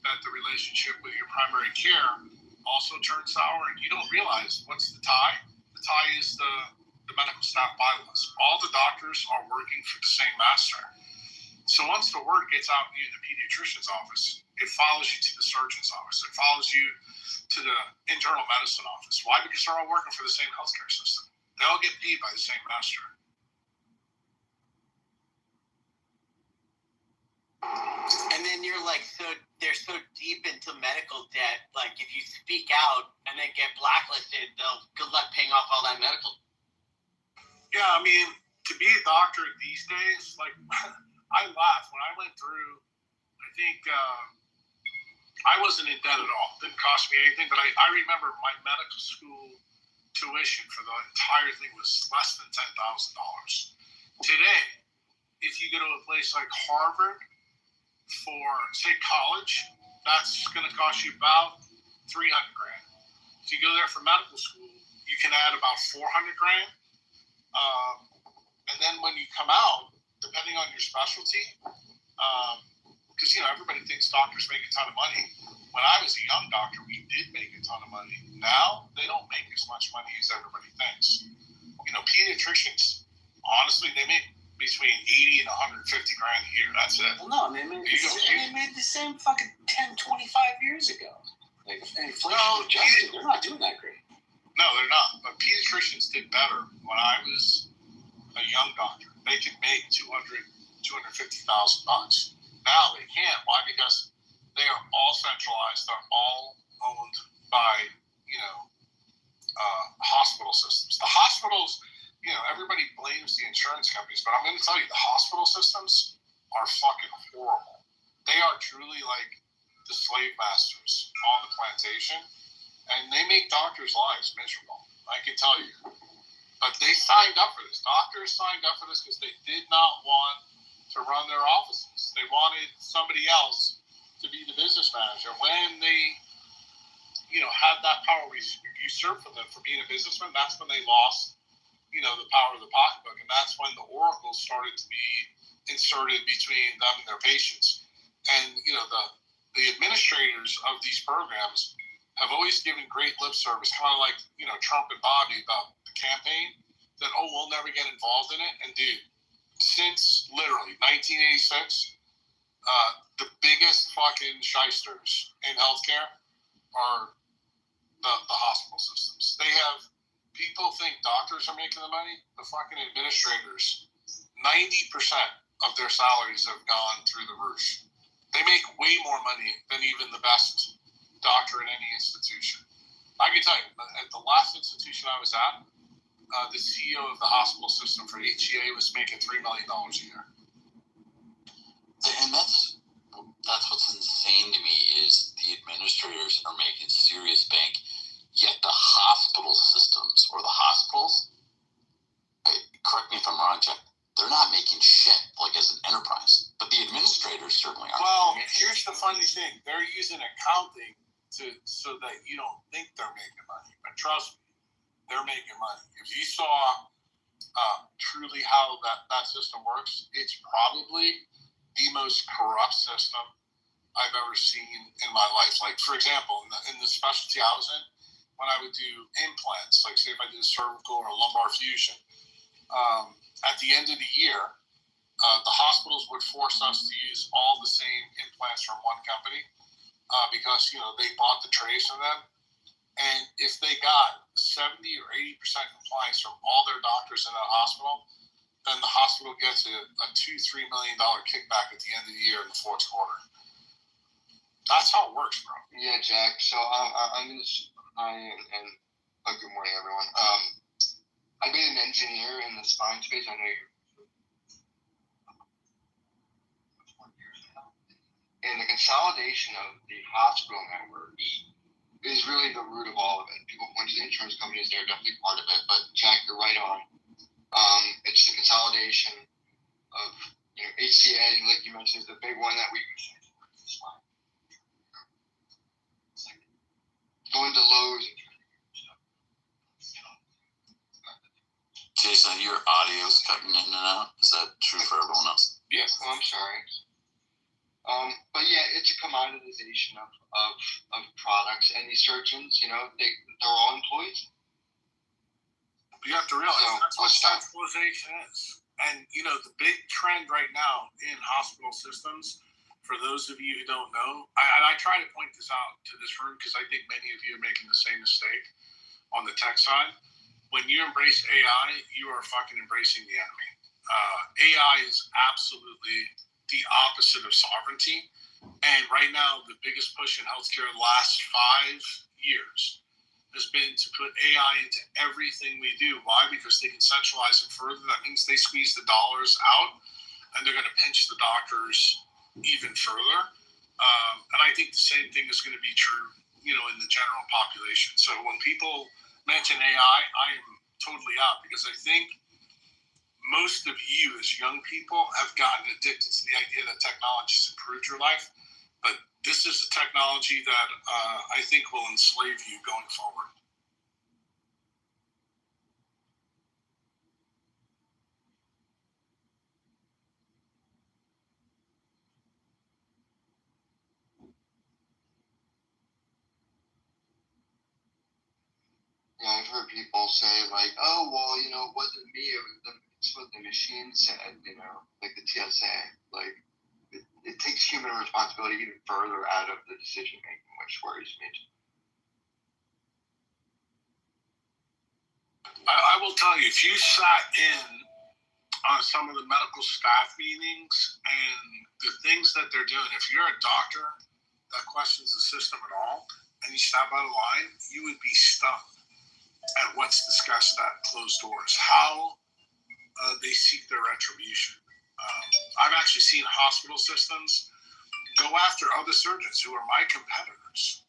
that the relationship with your primary care also turns sour, and you don't realize what's the tie. The tie is the medical staff bylaws. All the doctors are working for the same master. So once the word gets out in the pediatrician's office, it follows you to the surgeon's office. It follows you to the internal medicine office. Why? Because they're all working for the same healthcare system. They all get paid by the same master. And then you're like, they're so deep into medical debt. Like, if you speak out and then get blacklisted, good luck paying off all that medical. Yeah, to be a doctor these days, like, I laugh. When I went through, I think I wasn't in debt at all. It didn't cost me anything, but I remember my medical school tuition for the entire thing was less than $10,000. Today, if you go to a place like Harvard for, say, college, that's going to cost you about $300,000. If you go there for medical school, you can add about $400,000. And then when you come out, depending on your specialty, because everybody thinks doctors make a ton of money. When I was a young doctor, we did make a ton of money. Now they don't make as much money as everybody thinks. Pediatricians, honestly, they make between $80,000 and $150,000 a year. That's it. Well, no, they made the same fucking 10, 25 years ago. Like, inflation adjusted, they're not doing that great. No, they're not. But pediatricians did better when I was a young doctor. They could make $250,000. Now they can't. Why? Because they are all centralized. They're all owned by, hospital systems. The hospitals, everybody blames the insurance companies, but I'm going to tell you, the hospital systems are fucking horrible. They are truly like the slave masters on the plantation, and they make doctors' lives miserable. I can tell you. But they signed up for this. Doctors signed up for this because they did not want to run their offices. They wanted somebody else to be the business manager. When they, had that power usurped from them for being a businessman, that's when they lost, the power of the pocketbook. And that's when the oracles started to be inserted between them and their patients. And, the administrators of these programs have always given great lip service, kind of like, Trump and Bobby about the campaign, that, we'll never get involved in it. And dude, since literally 1986, the biggest fucking shysters in healthcare are the hospital systems. They have, people think doctors are making the money. The fucking administrators, 90% of their salaries have gone through the roof. They make way more money than even the best doctor in any institution. I can tell you, at the last institution I was at, the CEO of the hospital system for HCA was making $3 million a year. And that's what's insane to me is the administrators are making serious bank, yet the hospital systems or the hospitals, correct me if I'm wrong, Jeff, they're not making shit like as an enterprise, but the administrators certainly are. Well, here's the funny thing: they're using accounting so that you don't think they're making money, but trust me, they're making money. If you saw truly how that system works, it's probably the most corrupt system I've ever seen in my life. Like, for example, in the specialty I was in, when I would do implants, like say if I did a cervical or a lumbar fusion, at the end of the year, the hospitals would force us to use all the same implants from one company because, they bought the trays from them. And if they got 70 or 80% compliance from all their doctors in that hospital, then the hospital gets a $2-3 million kickback at the end of the year in the fourth quarter. That's how it works, bro. Yeah, Jack. So good morning, everyone. I've been an engineer in the spine space. I know you're. And the consolidation of the hospital networks is really the root of all of it. People point to the insurance companies; they're definitely part of it. But Jack, you're right on. It's the consolidation of HCA, like you mentioned, is the big one that we going to Lowe's. Jason, your audio's cutting in and out. Is that true for everyone else? Yes. Oh, I'm sorry. But yeah, it's a commoditization of products, and these surgeons, they're all employees. You have to realize that's what centralization is. And, the big trend right now in hospital systems, for those of you who don't know, I try to point this out to this room because I think many of you are making the same mistake on the tech side. When you embrace AI, you are fucking embracing the enemy. AI is absolutely the opposite of sovereignty. And right now, the biggest push in healthcare in the last 5 years has been to put AI into everything we do. Why? Because they can centralize it further. That means they squeeze the dollars out, and they're going to pinch the doctors even further. And I think the same thing is going to be true, in the general population. So when people mention AI, I am totally out because I think most of you as young people have gotten addicted to the idea that technology has improved your life. But this is a technology that I think will enslave you going forward. I've heard people say like, "Oh, well, it wasn't me. It's what the machine said." Like the TSA. Like it takes human responsibility even further out of the decision making, which worries me. I will tell you, if you sat in on some of the medical staff meetings and the things that they're doing, if you're a doctor that questions the system at all and you step out of line, you would be stunned at what's discussed at closed doors, how they seek their retribution. I've actually seen hospital systems go after other surgeons who are my competitors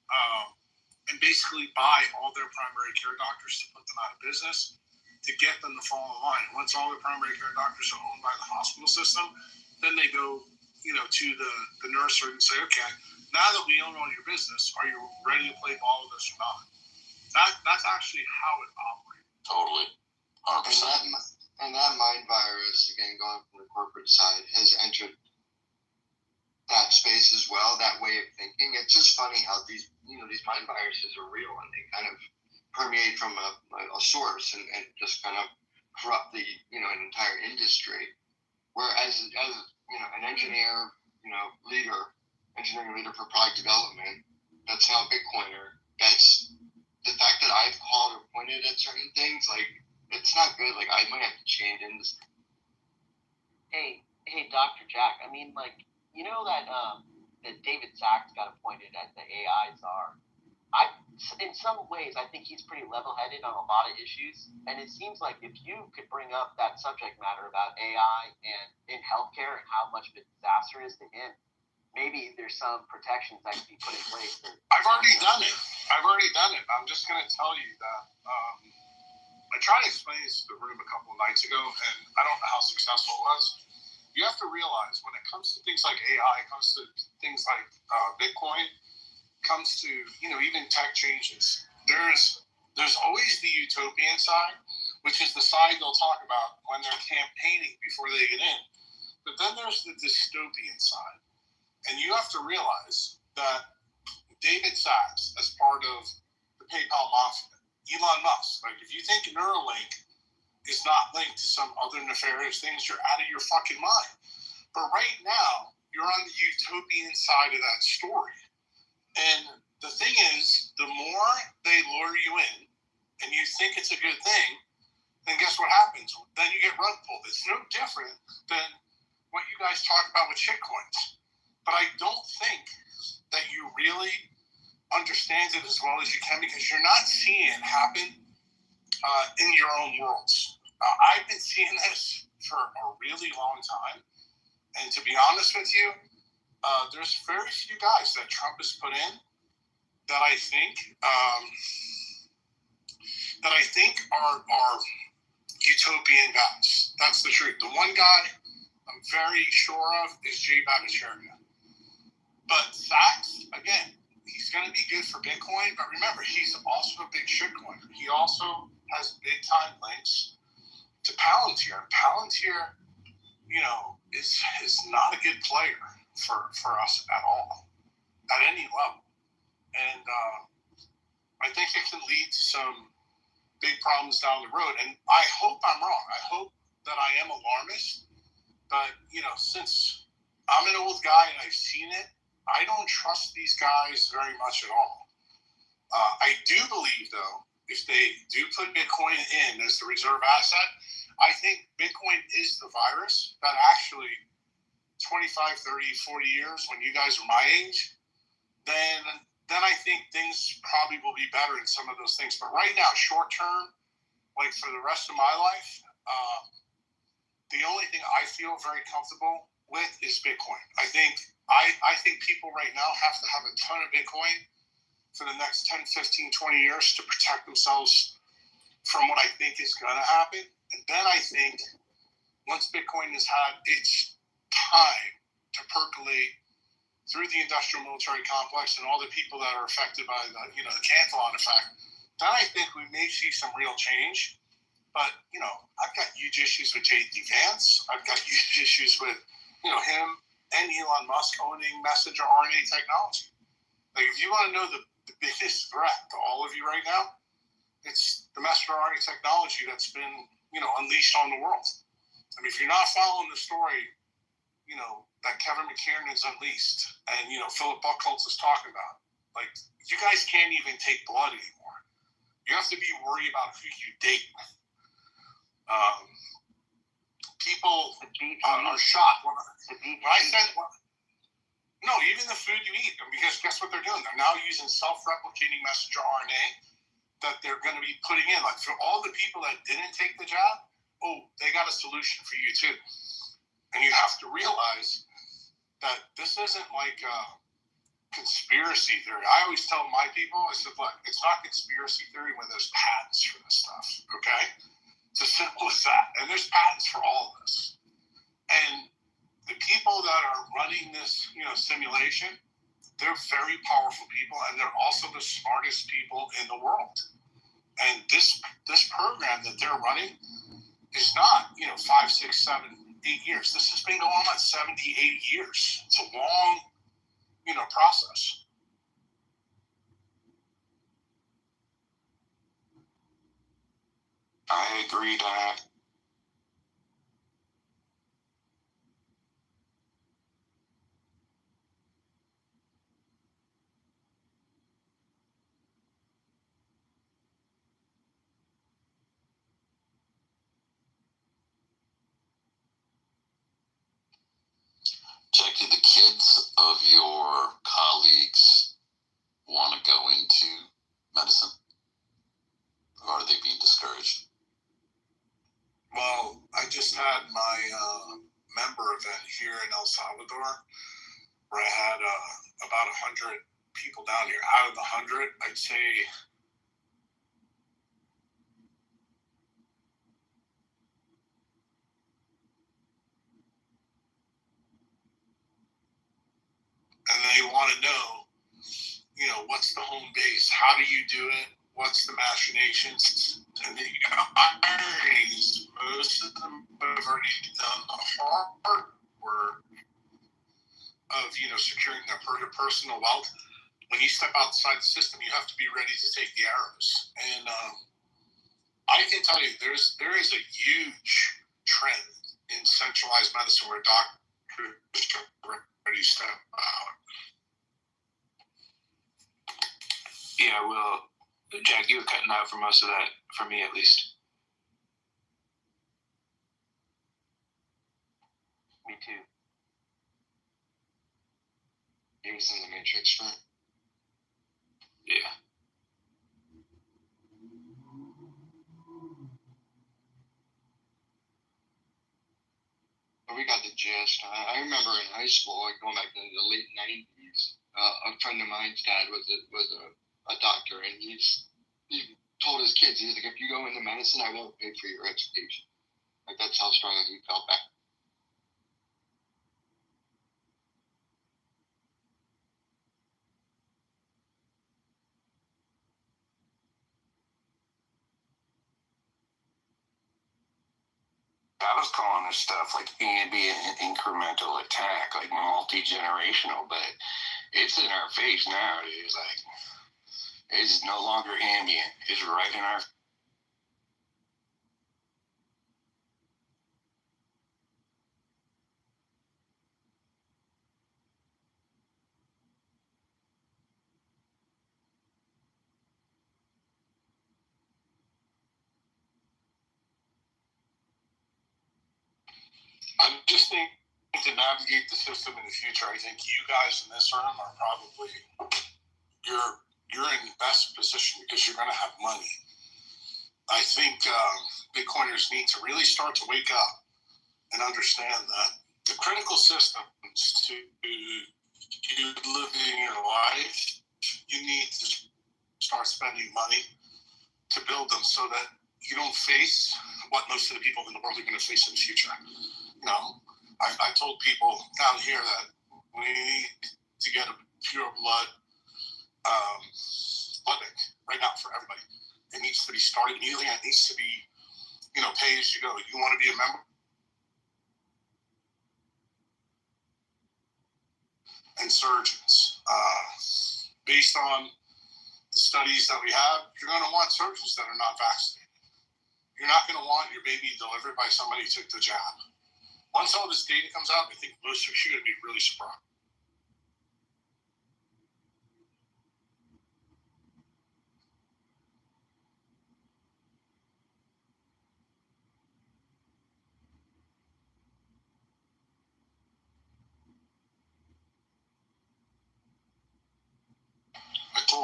and basically buy all their primary care doctors to put them out of business to get them to fall in line. Once all their primary care doctors are owned by the hospital system, then they go, to the nurse and say, okay, now that we own all your business, are you ready to play ball with us or not? That's actually how it operates. Totally. 100%. And that mind virus, again, going from the corporate side, has entered that space as well, that way of thinking. It's just funny how these mind viruses are real and they kind of permeate from a source and just kind of corrupt the, an entire industry. Whereas an engineering leader for product development, that's now a Bitcoiner, that's the fact that I've called or pointed at certain things, like, it's not good. Like, I might have to change industry. Hey, Dr. Jack, I mean, like, that David Sachs got appointed as the AI czar. In some ways, I think he's pretty level-headed on a lot of issues, and it seems like if you could bring up that subject matter about AI and in healthcare and how much of a disaster it is to him, maybe there's some protections that can be put in place. I've already done it. I'm just going to tell you that I tried to explain this to the room a couple of nights ago, and I don't know how successful it was. You have to realize when it comes to things like AI, comes to things like Bitcoin, comes to even tech changes, there's always the utopian side, which is the side they'll talk about when they're campaigning before they get in. But then there's the dystopian side, and you have to realize that David Sachs, as part of the PayPal mafia, Elon Musk, like, if you think Neuralink is not linked to some other nefarious things, you're out of your fucking mind. But right now, you're on the utopian side of that story. And the thing is, the more they lure you in and you think it's a good thing, then guess what happens? Then you get rug pulled. It's no different than what you guys talk about with shitcoins. But I don't think that you really understand it as well as you can, because you're not seeing it happen in your own worlds. I've been seeing this for a really long time, and to be honest with you, there's very few guys that Trump has put in that I think are utopian guys. That's the truth. The one guy I'm very sure of is Jay Bhattacharya. But Sachs, again, he's going to be good for Bitcoin, but remember, he's also a big shitcoiner. He also has big-time links to Palantir. Palantir, is not a good player for us at all, at any level. And I think it can lead to some big problems down the road. And I hope I'm wrong. I hope that I am alarmist. But, since I'm an old guy and I've seen it, I don't trust these guys very much at all. I do believe, though, if they do put Bitcoin in as the reserve asset, I think Bitcoin is the virus that actually 25, 30, 40 years, when you guys are my age, then I think things probably will be better in some of those things. But right now, short term, like for the rest of my life, the only thing I feel very comfortable with is Bitcoin. I think people right now have to have a ton of Bitcoin for the next 10, 15, 20 years to protect themselves from what I think is going to happen. And then I think once Bitcoin has had its time to percolate through the industrial military complex and all the people that are affected by the Cantillon effect, then I think we may see some real change. But, I've got huge issues with J.D. Vance. I've got huge issues with, him and Elon Musk owning messenger RNA technology. Like, if you want to know the biggest threat to all of you right now, it's the messenger RNA technology that's been, unleashed on the world. I mean, if you're not following the story, that Kevin McKiernan is unleashed and, Philip Buchholz is talking about, like, you guys can't even take blood anymore. You have to be worried about who you date. People are shocked when I said, no, even the food you eat, because guess what they're doing? They're now using self-replicating messenger RNA that they're going to be putting in. Like for all the people that didn't take the jab, they got a solution for you too. And you have to realize that this isn't like a conspiracy theory. I always tell my people, I said, look, it's not conspiracy theory when there's patents for this stuff, okay? It's as simple as that. And there's patents for all of this. And the people that are running this, simulation, they're very powerful people, and they're also the smartest people in the world. And this program that they're running is not, 5, 6, 7, 8 years. This has been going on 70, 80 years. It's a long, process. I agree, Doc. Jack, do the kids of your colleagues want to go into medicine? Or are they being discouraged? Well, I just had my member event here in El Salvador where I had about 100 people down here. Out of the 100, I'd say and they want to know, what's the home base? How do you do it? What's the machinations? And the ironies, most of them have already done the hard work of, securing their personal wealth. When you step outside the system, you have to be ready to take the arrows. And I can tell you, there is a huge trend in centralized medicine where doctors are ready to step out. Yeah, well, Jack, you were cutting out for most of that, for me at least. Me too. He was in the Matrix room. Yeah. But we got the gist. I remember in high school, like going back to the late 90s, a friend of mine's dad was a doctor, and he told his kids, he's like, if you go into medicine, I won't pay for your education. Like, that's how strongly he felt back. I was calling this stuff like ambient incremental attack, like multi-generational, but it's in our face now. It's like, it's no longer ambient. It's right in our. I'm just thinking to navigate the system in the future. I think you guys in this room are probably you're in the best position because you're going to have money. I think Bitcoiners need to really start to wake up and understand that the critical systems to you living your life, you need to start spending money to build them so that you don't face what most of the people in the world are going to face in the future. I told people down here that we need to get a pure blood clinic right now for everybody. It needs to be started immediately, and it needs to be, pay as you go. You want to be a member? And surgeons. Based on the studies that we have, you're going to want surgeons that are not vaccinated. You're not going to want your baby delivered by somebody who took the jab. Once all this data comes out, I think most of you are going to be really surprised.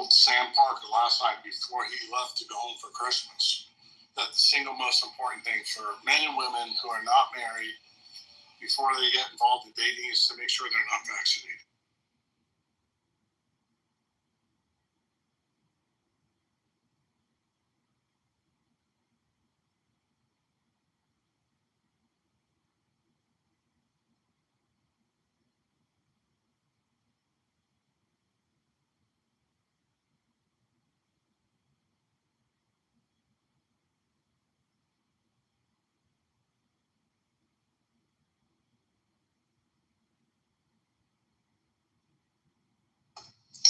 told Sam Parker last night before he left to go home for Christmas that the single most important thing for men and women who are not married before they get involved in dating is to make sure they're not vaccinated.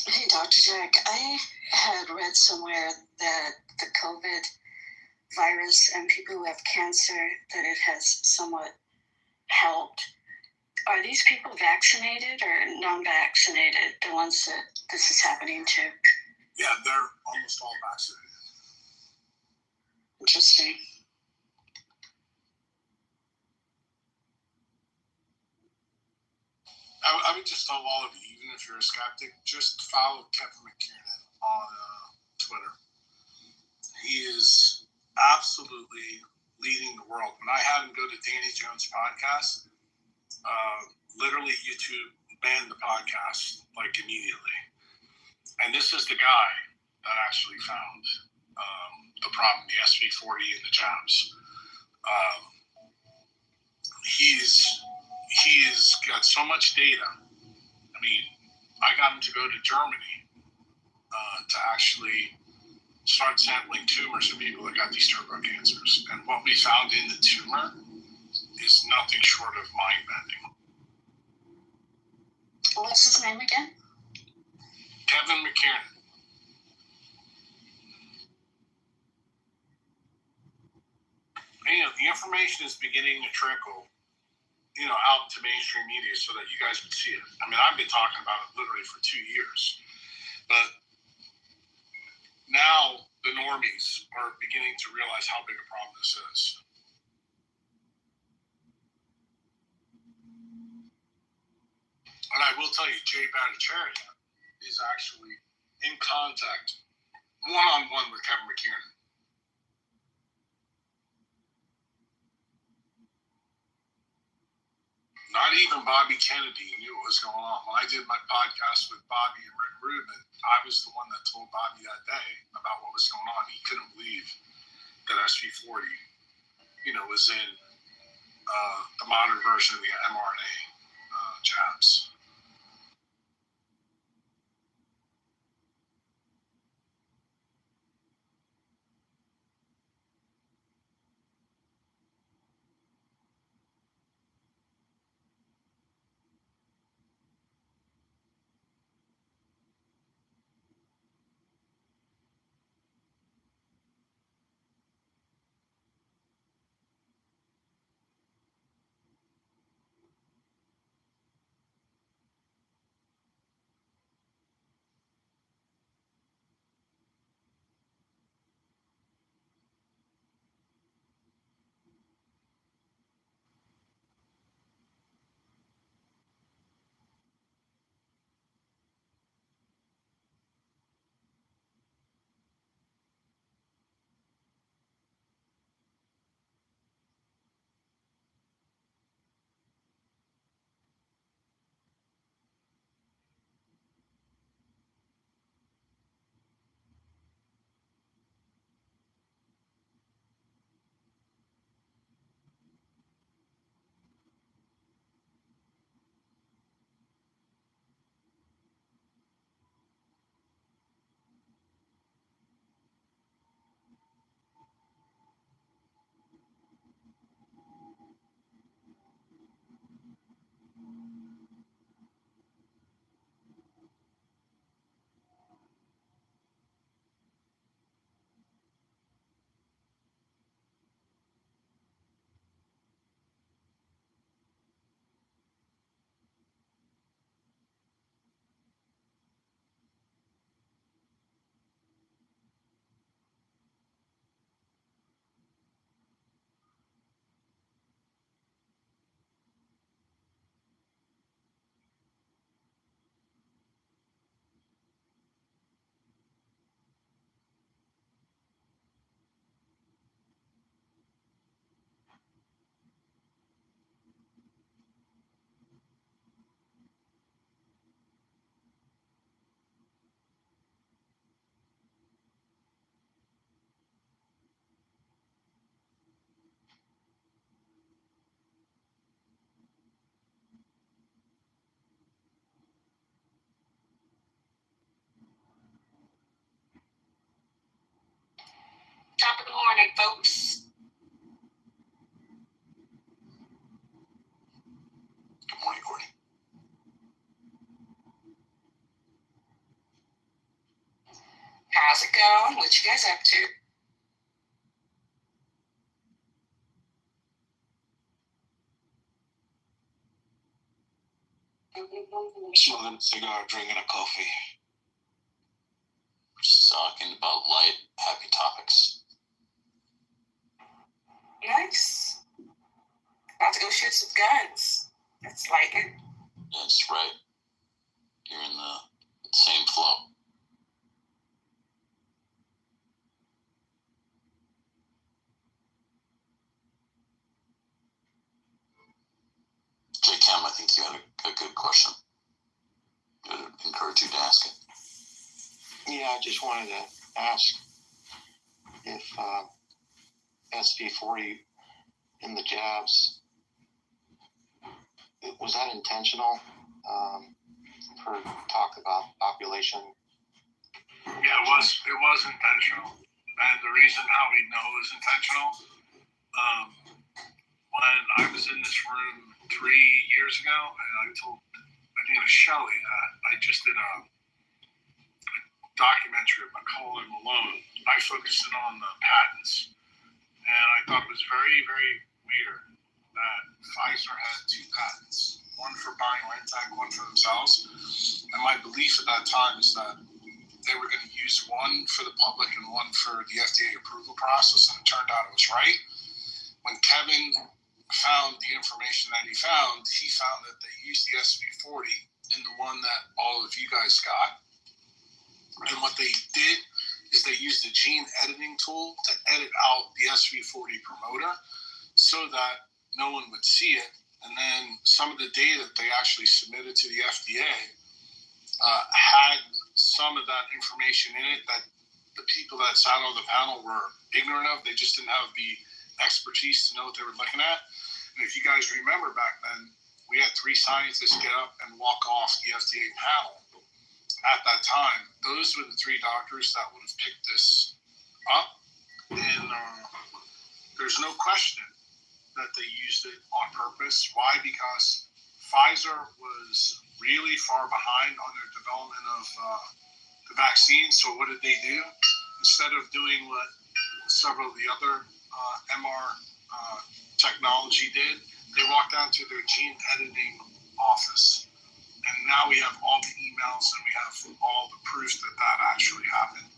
Hey, Dr. Jack, I had read somewhere that the COVID virus and people who have cancer, that it has somewhat helped. Are these people vaccinated or non-vaccinated, the ones that this is happening to? Yeah, they're almost all vaccinated. Interesting. I would just tell all of you, even if you're a skeptic, just follow Kevin McKiernan on Twitter. He is absolutely leading the world. When I had him go to Danny Jones' podcast, literally YouTube banned the podcast like immediately. And this is the guy that actually found the problem, the SV40 and the jabs. He's got so much data. I mean, I got him to go to Germany to actually start sampling tumors of people that got these turbo cancers. And what we found in the tumor is nothing short of mind-bending. What's his name again? Kevin McKiernan. You know, the information is beginning to trickle, you know, out to mainstream media so that you guys would see it. I mean, I've been talking about it literally for 2 years, but now the normies are beginning to realize how big a problem this is. And I will tell you, Jay Bhattacharya is actually in contact one-on-one with Kevin McKiernan. Not even Bobby Kennedy knew what was going on. When I did my podcast with Bobby and Rick Rubin, I was the one that told Bobby that day about what was going on. He couldn't believe that SV40, you know, was in the modern version of the mRNA jabs. morning, folks. Good morning, Courtney. How's it going? What you guys up to? Smoking a cigar, drinking a coffee. Just talking about light, happy topics. Nice. About to go shoot some guns. That's like it. That's right. You're in the same flow. J Cam, I think you had a good question. I'd encourage you to ask it. Yeah, I just wanted to ask if SV40 in the jabs, was that intentional? For talk about population. Yeah, it was intentional, and the reason how we know it was intentional, when I was in this room 3 years ago, and I did a Shelley that I just did a documentary of Macaulay Malone. I focused in on the patents, and I thought it was very, very weird that Pfizer had 2 patents, one for BioNTech, one for themselves. And my belief at that time is that they were going to use one for the public and one for the FDA approval process, and it turned out it was right. When Kevin found the information that he found that they used the SV40 in the one that all of you guys got. And what they did is they used the gene editing tool to edit out the SV40 promoter so that no one would see it. And then some of the data that they actually submitted to the FDA had some of that information in it that the people that sat on the panel were ignorant of. They just didn't have the expertise to know what they were looking at. And if you guys remember back then, we had 3 scientists get up and walk off the FDA panel. At that time, those were the 3 doctors that would have picked this up. And there's no question that they used it on purpose. Why? Because Pfizer was really far behind on their development of the vaccine. So what did they do? Instead of doing what several of the other MR technology did, they walked down to their gene editing office. And now we have all the emails and we have all the proof that that actually happened.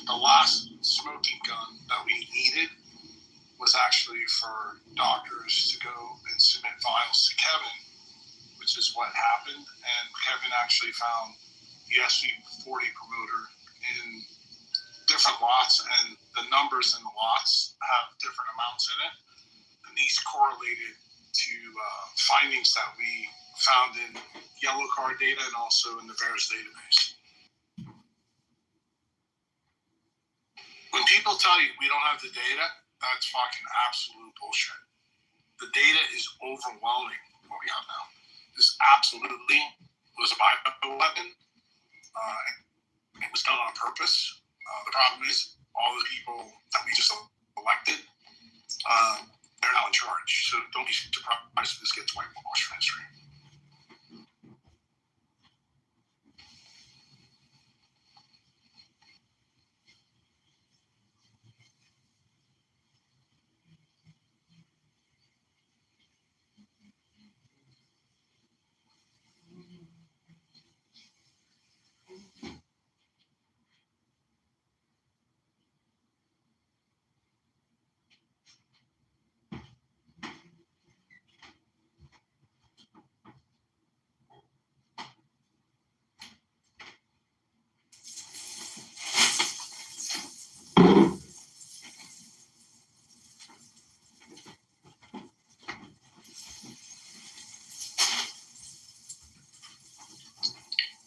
The last smoking gun that we needed was actually for doctors to go and submit files to Kevin, which is what happened. And Kevin actually found the SV40 promoter in different lots, and the numbers in the lots have different amounts in it. And these correlated to findings that we found in yellow card data and also in the VAERS database. When people tell you we don't have the data, that's fucking absolute bullshit. The data is overwhelming what we have now. This absolutely was a bioweapon. It was done on purpose. The problem is all the people that we just elected, they're now in charge. So don't be surprised if this gets whitewashed from history.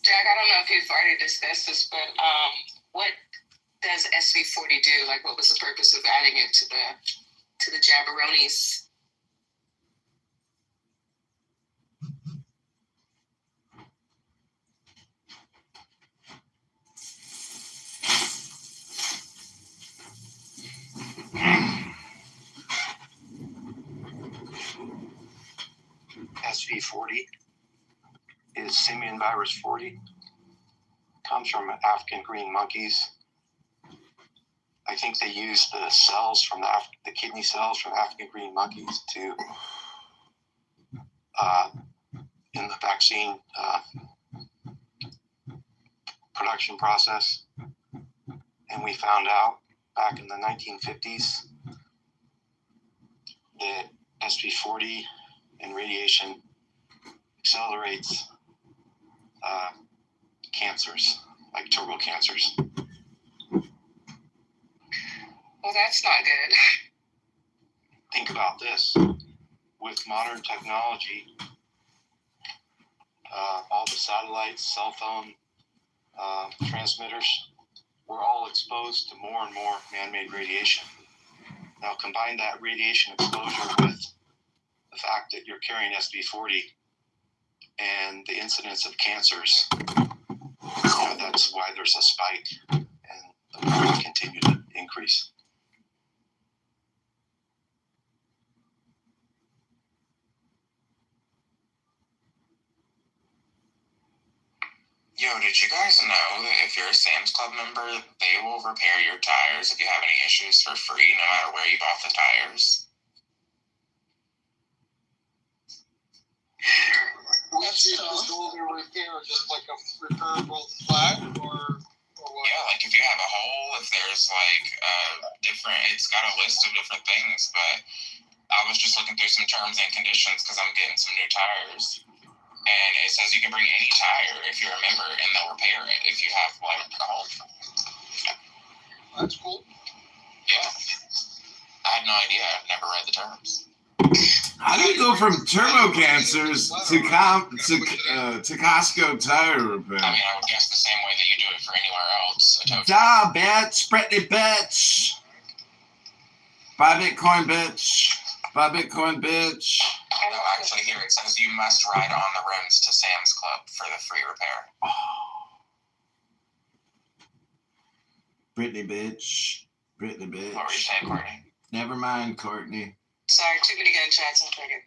Jack, I don't know if you've already discussed this, but what does SV40 do? Like, what was the purpose of adding it to the jabronis? SV40 is simian virus 40. Comes from African green monkeys. I think they use the cells from the kidney cells from African green monkeys to in the vaccine production process. And we found out back in the 1950s that SV40 and radiation accelerates cancers, like turbo cancers. Well, that's not good. Think about this. With modern technology, all the satellites, cell phone transmitters, we're all exposed to more and more man-made radiation. Now combine that radiation exposure with the fact that you're carrying SV40 and the incidence of cancers. That's why there's a spike, and the will continue to increase. Yo, did you guys know that if you're a Sam's Club member, they will repair your tires if you have any issues for free, no matter where you bought the tires? That's it. Just go over and repair, just like a repairable flat, or what? Yeah, like if you have a hole, if there's like different, it's got a list of different things, but I was just looking through some terms and conditions because I'm getting some new tires. And it says you can bring any tire if you're a member, and they'll repair it if you have like a hole. That's cool. Yeah. I had no idea. I've never read the terms. How do you go from turbo cancers to Costco tire repair? I mean, I would guess the same way that you do it for anywhere else. Da, bitch, Britney, bitch. Buy Bitcoin, bitch. Buy Bitcoin, bitch. No, actually, here it says you must ride on the rims to Sam's Club for the free repair. Britney, bitch. Britney, bitch. What were you saying, Courtney? Never mind, Courtney. Sorry, too many gunshots. I'll take it.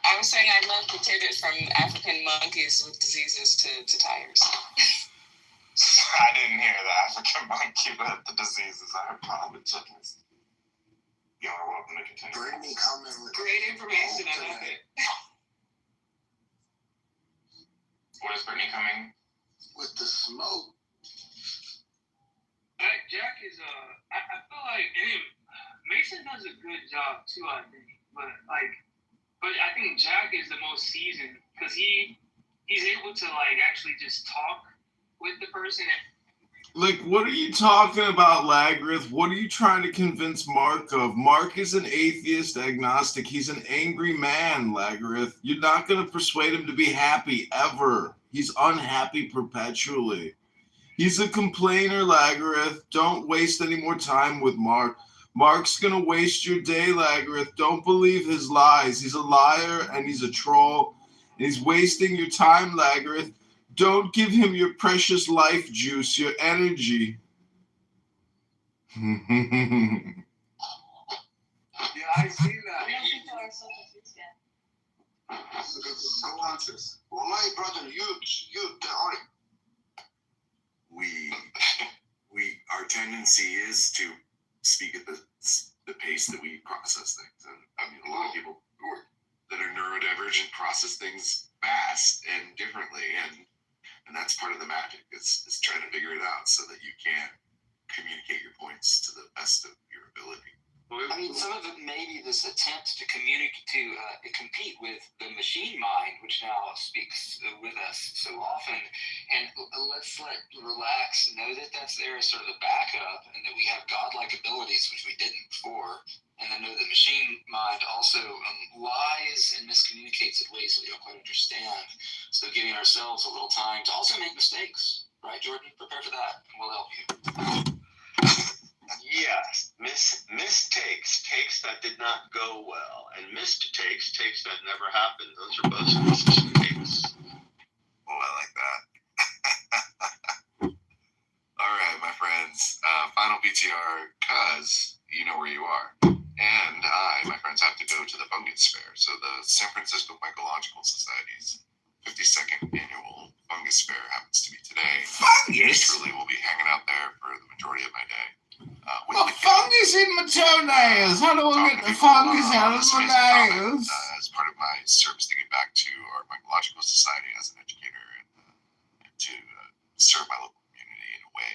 I was saying I'd love to pivot from African monkeys with diseases to tires. I didn't hear the African monkey with the diseases. I heard probably chickens. You are welcome to continue. Brittany coming with Great information. I love it. What is Brittany coming? with the smoke. Jack is I feel like Mason does a good job too, I think. But I think Jack is the most seasoned because he's able to actually just talk with the person. Like, what are you talking about, Lagrith? What are you trying to convince Mark of? Mark is an atheist agnostic. He's an angry man, Lagrith. You're not going to persuade him to be happy, ever. He's unhappy perpetually. He's a complainer, Lagrith. Don't waste any more time with Mark. Mark's going to waste your day, Lagrith. Don't believe his lies. He's a liar and he's a troll. And he's wasting your time, Lagrith. Don't give him your precious life juice, your energy. Yeah, I see that. People are so confused yet. Go on, sis. Well, my brother, you tell him. Our tendency is to speak at the pace that we process things. And I mean, a lot of people that are neurodivergent process things fast and differently, and that's part of the magic. It's trying to figure it out so that you can communicate your points to the best of your ability. I mean, some of it may be this attempt to communicate, to compete with the machine mind, which now speaks with us so often. And let's relax, know that that's there as sort of the backup, and that we have godlike abilities, which we didn't before. And then know the machine mind also lies and miscommunicates in ways we don't quite understand. So giving ourselves a little time to also make mistakes. Right, Jordan? Prepare for that, and we'll help you. Yes, mistakes, takes that did not go well, and mistakes, takes that never happened. Those are both mistakes. Oh, I like that. All right, my friends. Final PTR, cuz you know where you are. And my friends, have to go to the Fungus Fair. So the San Francisco Mycological Society's 52nd annual Fungus Fair happens to be today. Fungus? Truly will be hanging out there for the majority of my day. Fungus in my toenails. How do I get the fungus out of my nails? As part of my service to get back to our Mycological Society as an educator and to serve my local community in a way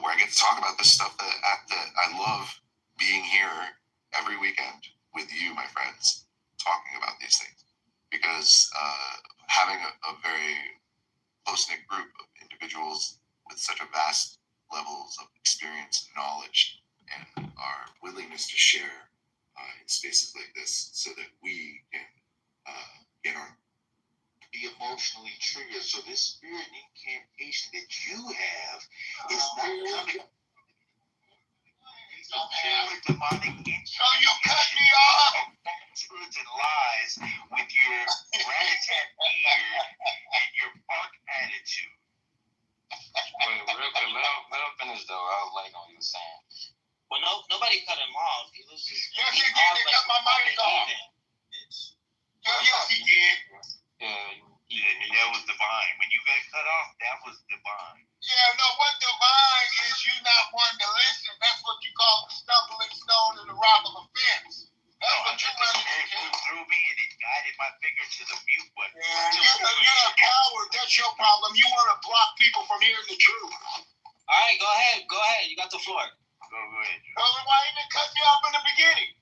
where I get to talk about this stuff that I love being here every weekend with you, my friends, talking about these things. Because having a very close-knit group of individuals with such a vast levels of experience and knowledge and our willingness to share in spaces like this so that we can be emotionally triggered. So this spirit incantation that you have is not coming. Demonic. So you cut me off. Truths and lies with your rat-a-tat beard and your punk attitude. Wait, real quick, let him finish though. I was like on you saying. Well, nobody cut him off. He was just. Yes, he did. They cut my mic off. Yes, he did. Yeah, that was divine. When you got cut off, that was divine. Yeah, no, what divine is you not wanting to listen. That's what you call the stumbling stone in the rock of offense. That's what you understand. Through me and it guided my finger to the mute button. Yeah, you're a coward. That's your problem. You want to block people from hearing the truth. All right, go ahead. You got the floor. Go ahead. Well, then why you didn't cut me off in the beginning?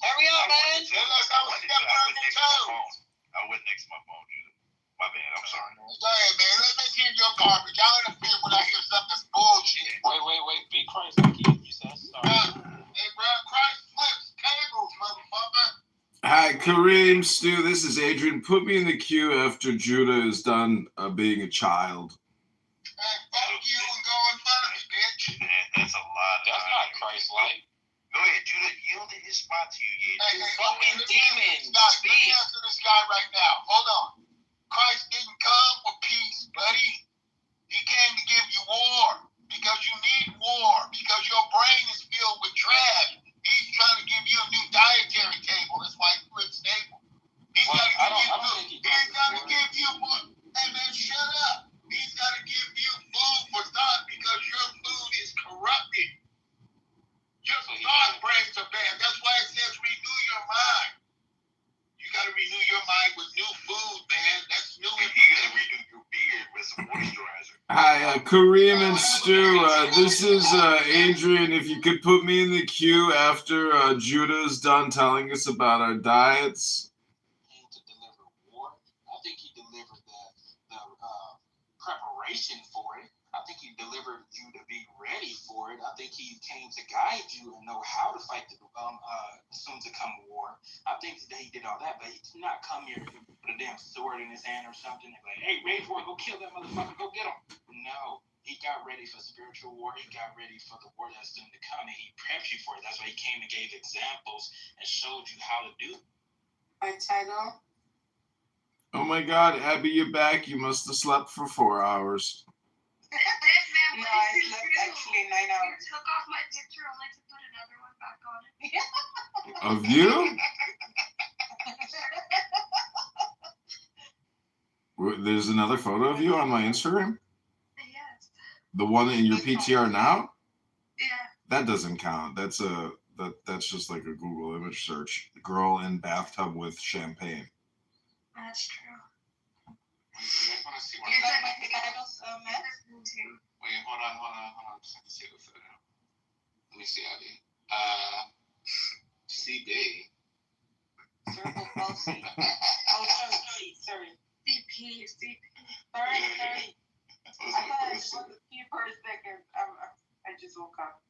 Hurry up, man. Unless I was stepping on your toes. I wasn't next to my phone, dude. My bad. I'm sorry. Go ahead, man. Let me hear your garbage. Y'all interfere when I hear something that's bullshit. Wait. Be Christ like you said. Sorry. Hey, bro. Christ flips cables, motherfucker. Hi, Kareem, Stu. This is Adrian. Put me in the queue after Judah is done being a child. Hey, fuck you and go in front of me, bitch. That's a lot. That's not Christ-like. Go ahead, Judah. Yielded his spot to you, yeah. Hey, fucking demons. Let me answer this guy right now. Hold on. Christ didn't come for peace, buddy. He came to give you war because you need war because your brain is filled with trash. He's trying to give you a new dietary table. That's why he flips table. He's got to give you more. Hey, man, shut up. He's got to give you food for thought because your food is corrupted. Your thought brains are bad. That's why it says renew your mind. You got to renew your mind with new food, man. That's new. And you got to renew your beard with some moisturizer. Hi, Kareem and Stu. This is Adrian. If you could put me in the queue after Judah's done telling us about our diets. To deliver war. I think he delivered the preparation for it. I think he delivered you to be ready for it. I think he came to guide you and know how to fight the soon to come war. I think that he did all that, but he did not come here with a damn sword in his hand or something and be like, hey, ready for it, go kill that motherfucker, go get him. No, he got ready for spiritual war. He got ready for the war that's soon to come, and he prepped you for it. That's why he came and gave examples and showed you how to do it. My title? Oh my God, Abby, you're back. You must have slept for 4 hours. No, I slept actually 9 hours. You took off my picture only to put another one back on it. Of you? There's another photo of you on my Instagram? Yes. The one in your PTR now? Yeah. That doesn't count. That's just like a Google image search. Girl in bathtub with champagne. That's true. You guys want to see one? Is that my titles, Matt? Wait, hold on. Just have to see the photo. Let me see, Abby. CB. Circle Kelsey. Oh, sorry. CP. Sorry. I thought it was a few for a second. I just woke up.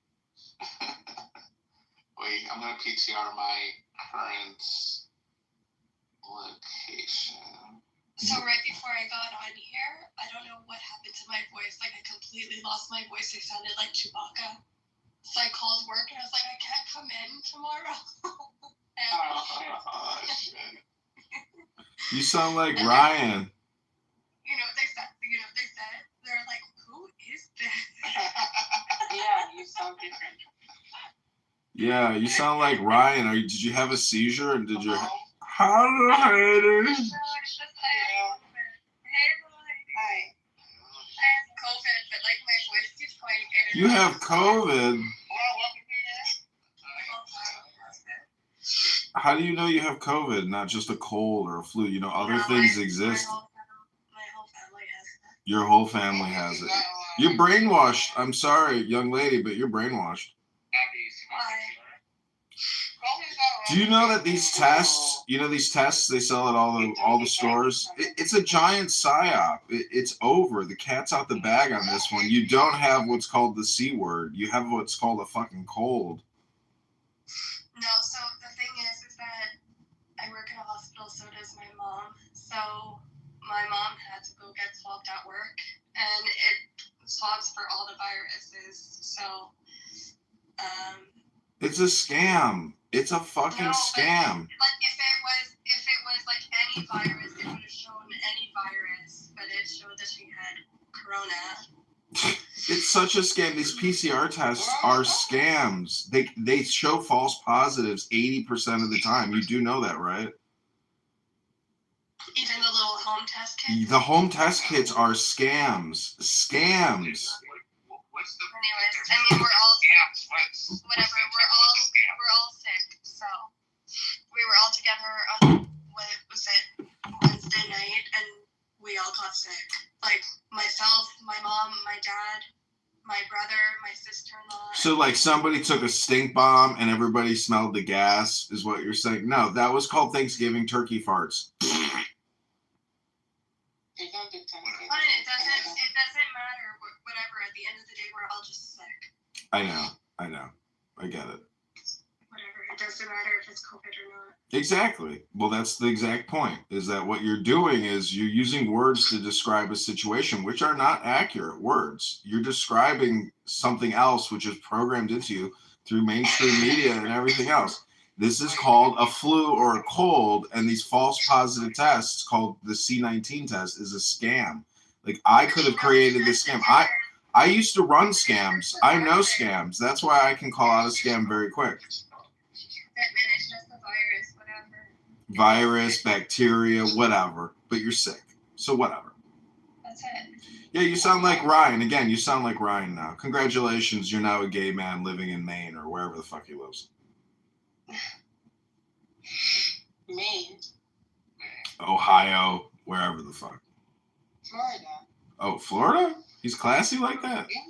Wait, I'm gonna PTR my current location. So right before I got on here, I don't know what happened to my voice. Like I completely lost my voice. I sounded like Chewbacca. So I called work and I was like, I can't come in tomorrow. Shit. You sound like Ryan. They said, they're like, who is this? Yeah, you sound different. Yeah, you sound like Ryan. Did you have a seizure and did you? Hello, haters. COVID, but like my voice keeps going in and You out. have COVID. How do you know you have COVID, not just a cold or a flu? You know, other things exist. My whole family has it. Your whole family has it. You're brainwashed. I'm sorry, young lady, but you're brainwashed. Do you know that these tests, they sell at all the stores? It's a giant psyop. It's over. The cat's out the bag on this one. You don't have what's called the C word. You have what's called a fucking cold. No, so the thing is that I work in a hospital, so does my mom. So my mom had to go get swabbed at work, and it swabs for all the viruses. So, It's a scam. It's a fucking scam. Like if it was like any virus, it would have shown any virus, but it showed that she had corona. It's such a scam. These PCR tests are scams. They show false positives 80% of the time. You do know that, right? Even the little home test kits. The home test kits are scams. Scams. Anyways, I mean we're all whatever. We're all sick. So we were all together on what was it, Wednesday night, and we all got sick. Like myself, my mom, my dad, my brother, my sister-in-law. So like somebody took a stink bomb and everybody smelled the gas, is what you're saying? No, that was called Thanksgiving turkey farts. It doesn't matter. Whatever. At the end of the day, we're all just sick. I know. I get it. Whatever. It doesn't matter if it's COVID or not. Exactly. Well, that's the exact point, is that what you're doing is you're using words to describe a situation, which are not accurate words. You're describing something else, which is programmed into you through mainstream media and everything else. This is called a flu or a cold, and these false positive tests called the C19 test is a scam. Like, I could have created this scam. I used to run scams. I know scams. That's why I can call out a scam very quick. It's just a virus, whatever. Virus, bacteria, whatever. But you're sick. So whatever. That's it. Yeah, you sound like Ryan. Again, you sound like Ryan now. Congratulations, you're now a gay man living in Maine or wherever the fuck he lives. Maine. Ohio, wherever the fuck. Florida. Oh, Florida? He's classy like that? Yeah,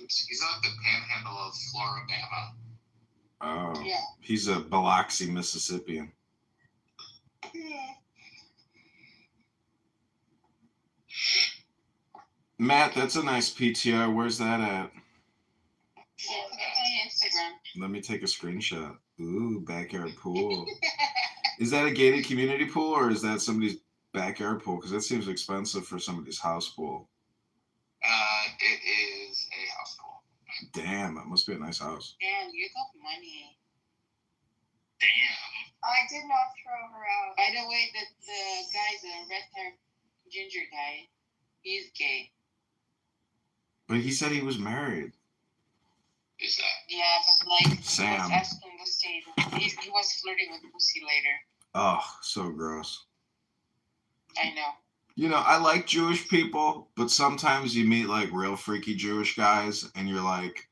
he's on the panhandle of Floribama. Oh, Yeah. He's a Biloxi, Mississippian. Yeah. Matt, that's a nice PTR. Where's that at? It's on Instagram. Let me take a screenshot. Ooh, backyard pool. Is that a gated community pool or is that somebody's backyard pool? Because that seems expensive for somebody's house pool. It is a house pool. Damn, that must be a nice house. Damn, you got money. Damn. I did not throw her out. By the way, the guy, the red-haired ginger guy, he's gay. But he said he was married. Is that? Yeah, but like, Sam. he was asking to stay. He was flirting with Pussy later. Oh, so gross. I know. You know, I like Jewish people, but sometimes you meet like real freaky Jewish guys and you're like,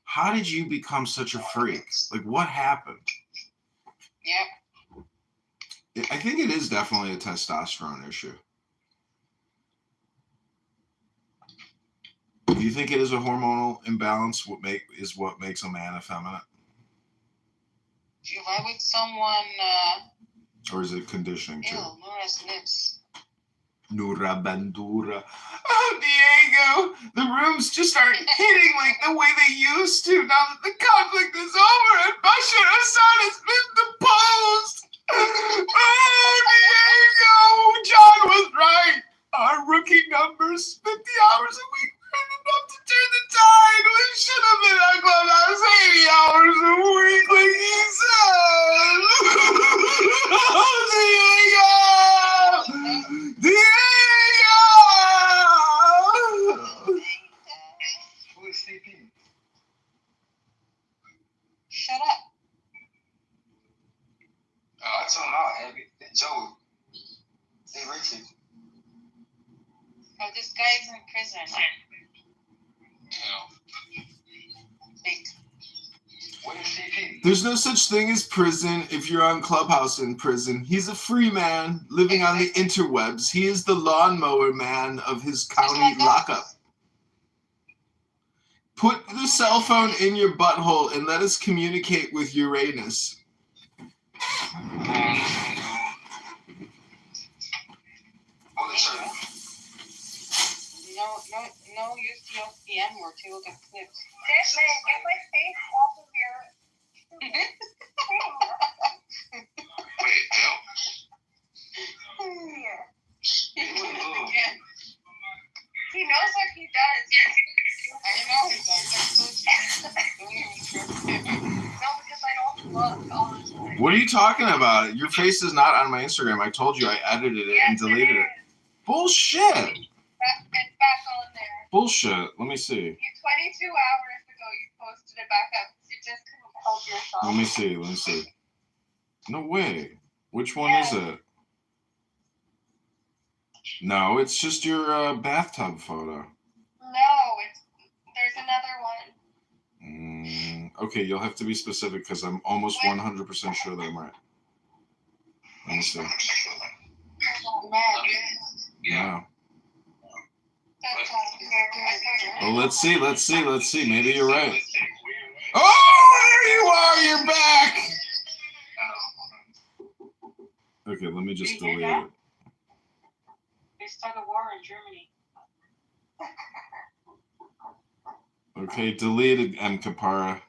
how did you become such a freak? Like, what happened? Yep. I think it is definitely a testosterone issue. Do you think it is a hormonal imbalance? What makes a man effeminate? If you lie with someone, Or is it conditioning too? ew, Nora's lips. Nura Bandura. Oh, Diego, the rooms just aren't hitting like the way they used to now that the conflict is over and Bashar Assad has been deposed. Oh, Diego, John was right. Our rookie numbers, 50 hours a week, weren't enough to turn the tide. We should have been on Clubhouse 80 hours a week, like he said. Oh, Diego! Diego! Who is sleeping? everything. Joe, hey Richard. Oh, this guy's in prison. What is CP? There's no such thing as prison if you're on Clubhouse in prison. He's a free man living on the interwebs. He is the lawnmower man of his county lockup. Put the cell phone in your butthole and let us communicate with Uranus. No, use the OPM word to look at clips. This man, get my face off of your Again. He knows what he does. I know he does. No, because I don't look all the time. What are you talking about? Your face is not on my Instagram. I told you I edited it and deleted it. Bullshit. It's back on there. Bullshit. Let me see. 22 hours ago, you posted it back up because you just couldn't help yourself. Let me see. Let me see. No way. Which one is it? No, it's just your bathtub photo. No, there's another one. Okay, you'll have to be specific because I'm almost 100% sure that I'm right. Let me see. Yeah. Well, let's see. Maybe you're right. Oh, there you are. You're back. Okay, let me just delete it. They started a war in Germany. Okay, deleted M. Kapara.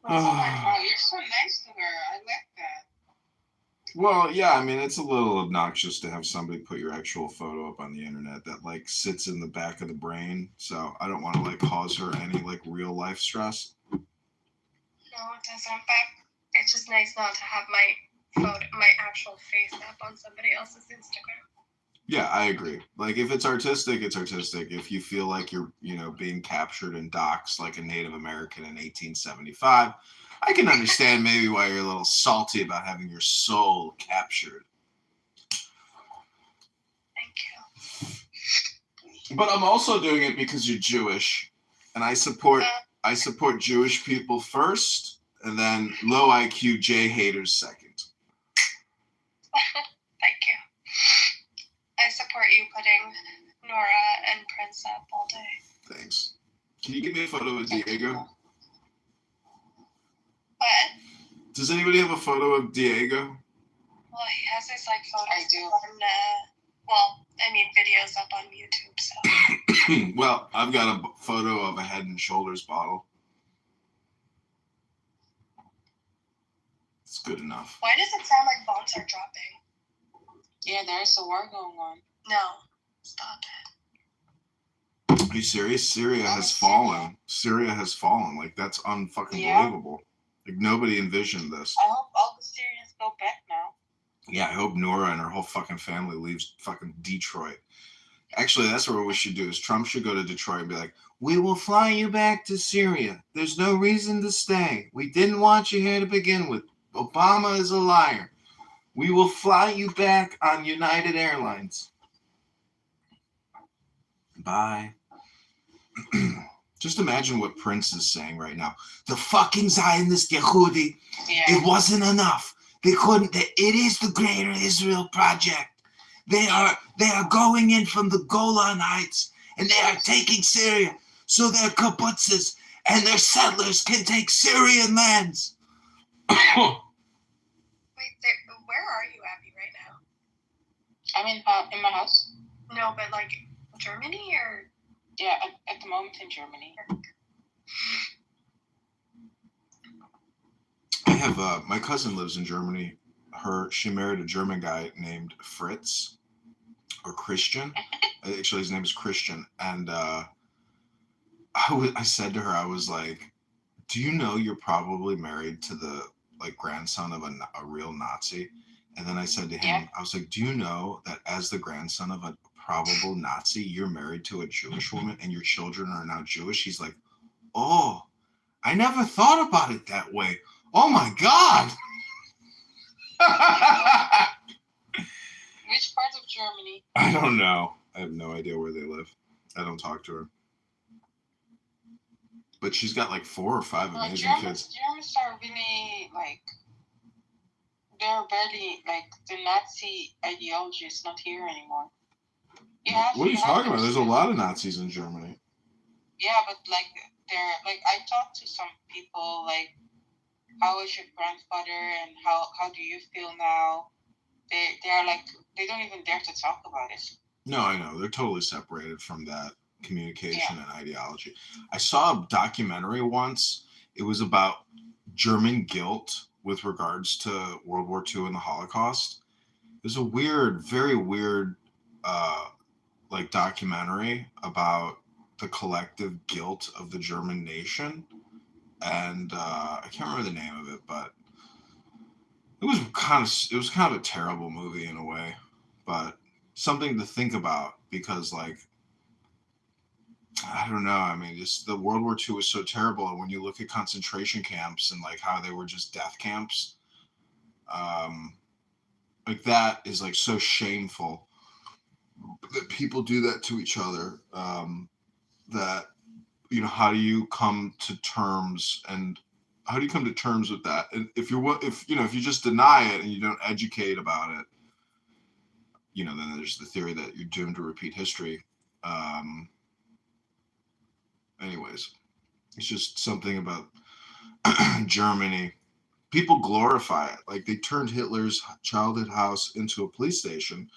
Oh, you're so nice to her. I like that. Well, yeah, I mean, it's a little obnoxious to have somebody put your actual photo up on the internet that, like, sits in the back of the brain. So I don't want to, like, cause her any, like, real life stress. No, it doesn't. But it's just nice not to have my actual face up on somebody else's Instagram. Yeah, I agree. Like, if it's artistic, it's artistic. If you feel like you're, being captured and doxxed like a Native American in 1875, I can understand maybe why you're a little salty about having your soul captured. Thank you. But I'm also doing it because you're Jewish, and I support Jewish people first, and then low IQ J haters second. Thank you. I support you putting Nora and Prince up all day. Thanks. Can you give me a photo of Diego? What? Does anybody have a photo of Diego? Well, he has his photos on videos up on YouTube, so. Well, I've got a photo of a Head and Shoulders bottle. It's good enough. Why does it sound like bombs are dropping? Yeah, there's a war going on. No, stop it. Are you serious? Syria has fallen. Syria has fallen. Like, that's unfucking believable. Like, nobody envisioned this. I hope all the Syrians go back now. Yeah, I hope Nora and her whole fucking family leaves fucking Detroit. Actually, that's what we should do, is Trump should go to Detroit and be like, we will fly you back to Syria. There's no reason to stay. We didn't want you here to begin with. Obama is a liar. We will fly you back on United Airlines. Bye. Just imagine what Prince is saying right now. The fucking Zionist Yehudi, it wasn't enough. It is the Greater Israel Project. They are going in from the Golan Heights, and they are taking Syria, so their kibbutzes and their settlers can take Syrian lands. Wait, where are you, Abby, right now? I'm in my house. No, but like Germany or? Yeah, at the moment in Germany. I have my cousin lives in Germany. She married a German guy named Fritz or Christian. Actually, his name is Christian. And I said to her, I was like, do you know you're probably married to the grandson of a real Nazi? And then I said to him, I was like, do you know that as the grandson of a probable Nazi, you're married to a Jewish woman and your children are now Jewish? He's like, oh, I never thought about it that way. Oh my God. Which part of Germany? I don't know. I have no idea where they live. I don't talk to her. But she's got like 4 or 5 amazing kids. Germans are really like, they're barely like, the Nazi ideology is not here anymore. What are you talking about? There's a lot of Nazis in Germany. Yeah, but like they're like, I talked to some people like, how is your grandfather and how do you feel now? They're like, they don't even dare to talk about it. No, I know. They're totally separated from that communication and ideology. I saw a documentary once. It was about German guilt with regards to World War II and the Holocaust. It was a weird, very weird like documentary about the collective guilt of the German nation. And I can't remember the name of it, but it was kind of a terrible movie in a way, but something to think about because, like, I don't know. I mean, just the World War II was so terrible, and when you look at concentration camps and like how they were just death camps, like that is like so shameful that people do that to each other. That, you know, how do you come to terms with that? And if you just deny it and you don't educate about it, you know, then there's the theory that you're doomed to repeat history. Anyways, it's just something about Germany. People glorify it. Like, they turned Hitler's childhood house into a police station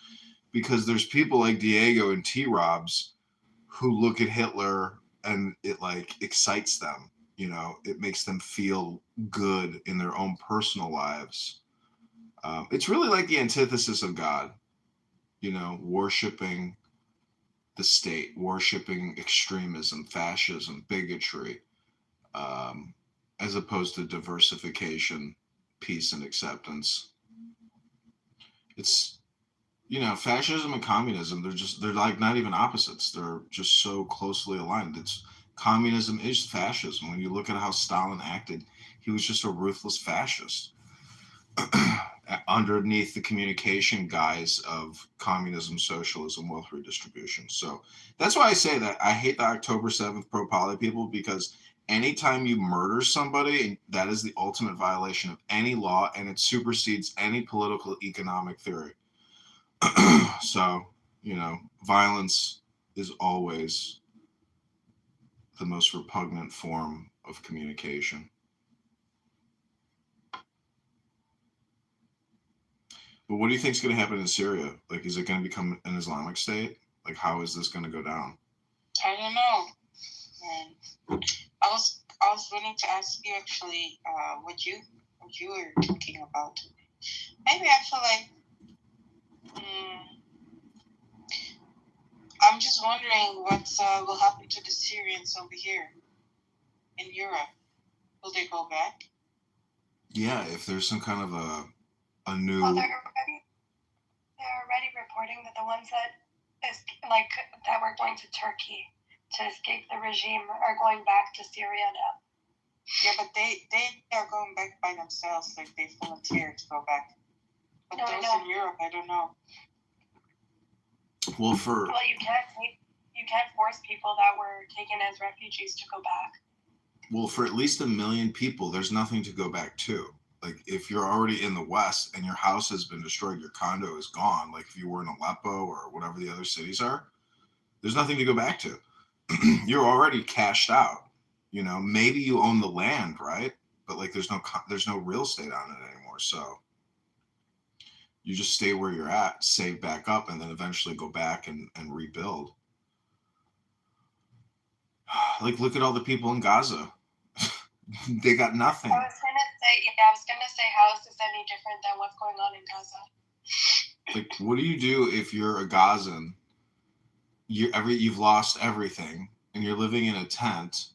because there's people like Diego and T-Robs who look at Hitler and it like excites them. You know, it makes them feel good in their own personal lives. It's really like the antithesis of God, you know, worshiping the state, worshiping extremism, fascism, bigotry, as opposed to diversification, peace, and acceptance. It's, you know, fascism and communism, they're like not even opposites. They're just so closely aligned. Communism is fascism. When you look at how Stalin acted, he was just a ruthless fascist underneath the communication guise of communism, socialism, wealth redistribution. So that's why I say that I hate the October 7th pro-poly people, because anytime you murder somebody, that is the ultimate violation of any law, and it supersedes any political economic theory. So, you know, violence is always the most repugnant form of communication. But what do you think is going to happen in Syria? Like, is it going to become an Islamic state? Like, how is this going to go down? I don't know. I was willing to ask you actually what you were thinking about. Maybe I feel like I'm just wondering what will happen to the Syrians over here in Europe. Will they go back? Yeah, if there's some kind of a new. Well, they're already reporting that the ones that were going to Turkey to escape the regime are going back to Syria now. Yeah, but they are going back by themselves, like they volunteered to go back. But No, those no. in Europe, I don't know. Well, you can't force people that were taken as refugees to go back. Well, for at least 1 million people, there's nothing to go back to. Like, if you're already in the West and your house has been destroyed, your condo is gone, like if you were in Aleppo or whatever the other cities are, there's nothing to go back to. You're already cashed out. You know, maybe you own the land, right? But like, there's no real estate on it anymore. So you just stay where you're at, save back up, and then eventually go back and rebuild. Like, look at all the people in Gaza. They got nothing. I was gonna say, how is this any different than what's going on in Gaza? Like, what do you do if you're a Gazan? You've lost everything, and you're living in a tent.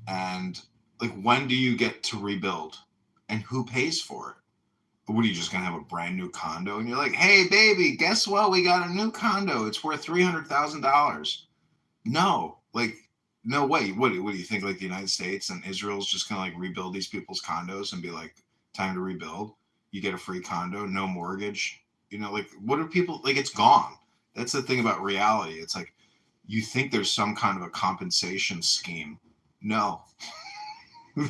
And like, when do you get to rebuild? And who pays for it? What are you just gonna have a brand new condo? And you're like, hey, baby, guess what? We got a new condo. It's worth $300,000. No, like, no way. What do you think? Like the United States and Israel's just gonna like rebuild these people's condos and be like, time to rebuild. You get a free condo, no mortgage. You know, like what are people like? It's gone. That's the thing about reality. It's like you think there's some kind of a compensation scheme. No,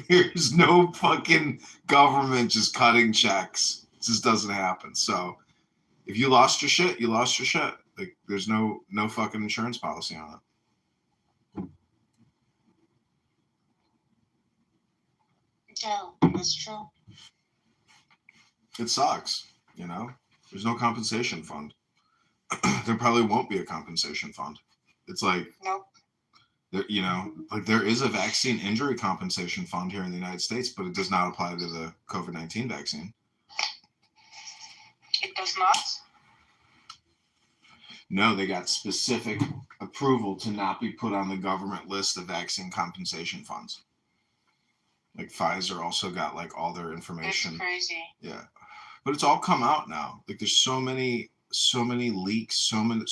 there's no fucking government just cutting checks. It just doesn't happen. So if you lost your shit, you lost your shit. Like there's no fucking insurance policy on it. Yeah, that's true. It sucks, you know? There's no compensation fund. There probably won't be a compensation fund. It's like, nope. You know, like there is a vaccine injury compensation fund here in the United States, but it does not apply to the COVID-19 vaccine. It does not? No, they got specific approval to not be put on the government list of vaccine compensation funds. Like Pfizer also got like all their information. It's crazy. Yeah. But it's all come out now. Like there's so many leaks, so many.